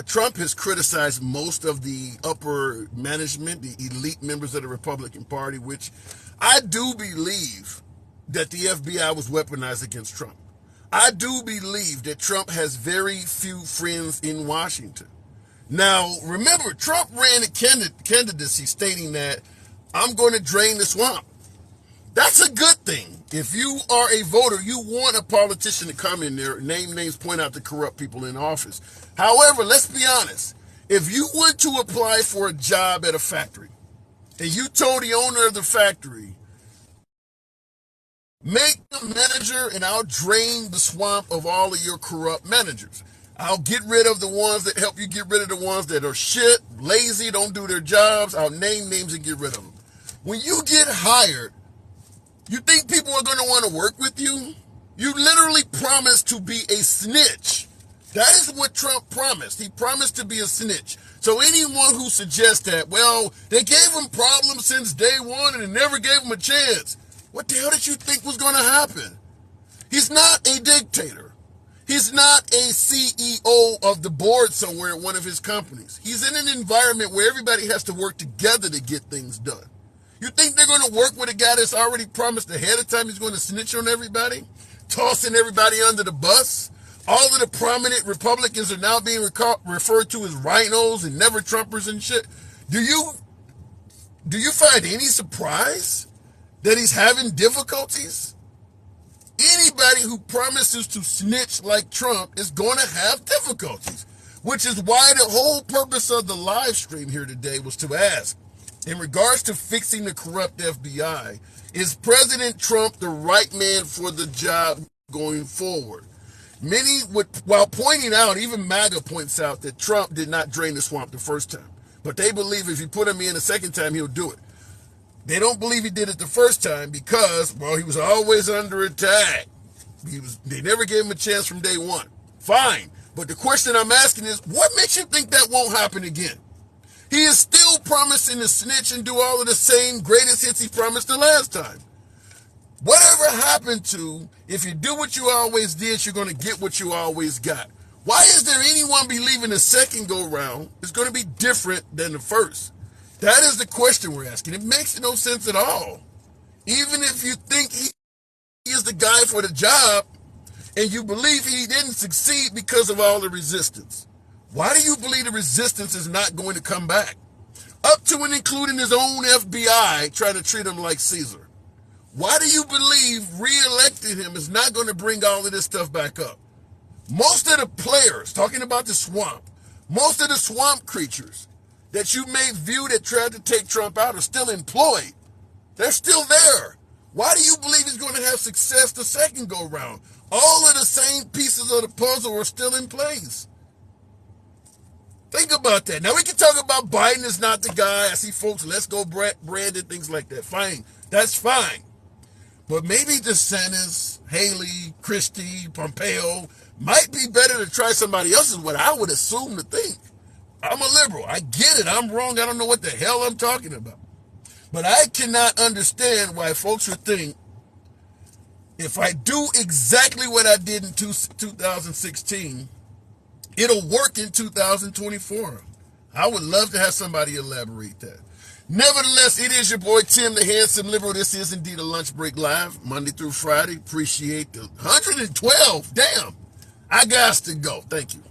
Trump has criticized most of the upper management, the elite members of the Republican Party, which I do believe that the FBI was weaponized against Trump. I do believe that Trump has very few friends in Washington. Now, remember, Trump ran a candidacy stating that I'm going to drain the swamp. That's a good thing. If you are a voter, you want a politician to come in there, name names, point out the corrupt people in office. However, let's be honest. If you went to apply for a job at a factory and you told the owner of the factory, make a manager and I'll drain the swamp of all of your corrupt managers. I'll get rid of the ones that help you get rid of the ones that are shit, lazy, don't do their jobs. I'll name names and get rid of them. When you get hired, you think people are going to want to work with you? You literally promised to be a snitch. That is what Trump promised. He promised to be a snitch. So anyone who suggests that, well, they gave him problems since day one and they never gave him a chance. What the hell did you think was going to happen? He's not a dictator. He's not a CEO of the board somewhere at one of his companies. He's in an environment where everybody has to work together to get things done. You think they're going to work with a guy that's already promised ahead of time he's going to snitch on everybody? Tossing everybody under the bus? All of the prominent Republicans are now being referred to as rhinos and never Trumpers and shit. Do you find any surprise that he's having difficulties? Anybody who promises to snitch like Trump is going to have difficulties, which is why the whole purpose of the live stream here today was to ask, in regards to fixing the corrupt FBI, is President Trump the right man for the job going forward? Many would, while pointing out, even MAGA points out that Trump did not drain the swamp the first time. But they believe if you put him in a second time, he'll do it. They don't believe he did it the first time because, well, he was always under attack. They never gave him a chance from day one. Fine. But the question I'm asking is, what makes you think that won't happen again? He is still promising to snitch and do all of the same greatest hits he promised the last time. Whatever happened to, if you do what you always did, you're going to get what you always got. Why is there anyone believing the second go round is going to be different than the first? That is the question we're asking. It makes no sense at all. Even if you think he is the guy for the job and you believe he didn't succeed because of all the resistance, why do you believe the resistance is not going to come back? Up to and including his own FBI trying to treat him like Caesar. Why do you believe re-electing him is not going to bring all of this stuff back up? Most of the players, talking about the swamp, most of the swamp creatures that you may view that tried to take Trump out are still employed. They're still there. Why do you believe he's going to have success the second go round? All of the same pieces of the puzzle are still in place. Think about that. Now we can talk about Biden is not the guy. I see folks, let's go Brandon, things like that. Fine. That's fine. But maybe DeSantis, Haley, Christie, Pompeo might be better to try somebody else is what I would assume to think. I'm a liberal. I get it. I'm wrong. I don't know what the hell I'm talking about. But I cannot understand why folks would think if I do exactly what I did in 2016, it'll work in 2024. I would love to have somebody elaborate that. Nevertheless, it is your boy Tim, the handsome liberal. This is indeed a Lunch Break Live, Monday through Friday. Appreciate the 112. Damn, I got to go. Thank you.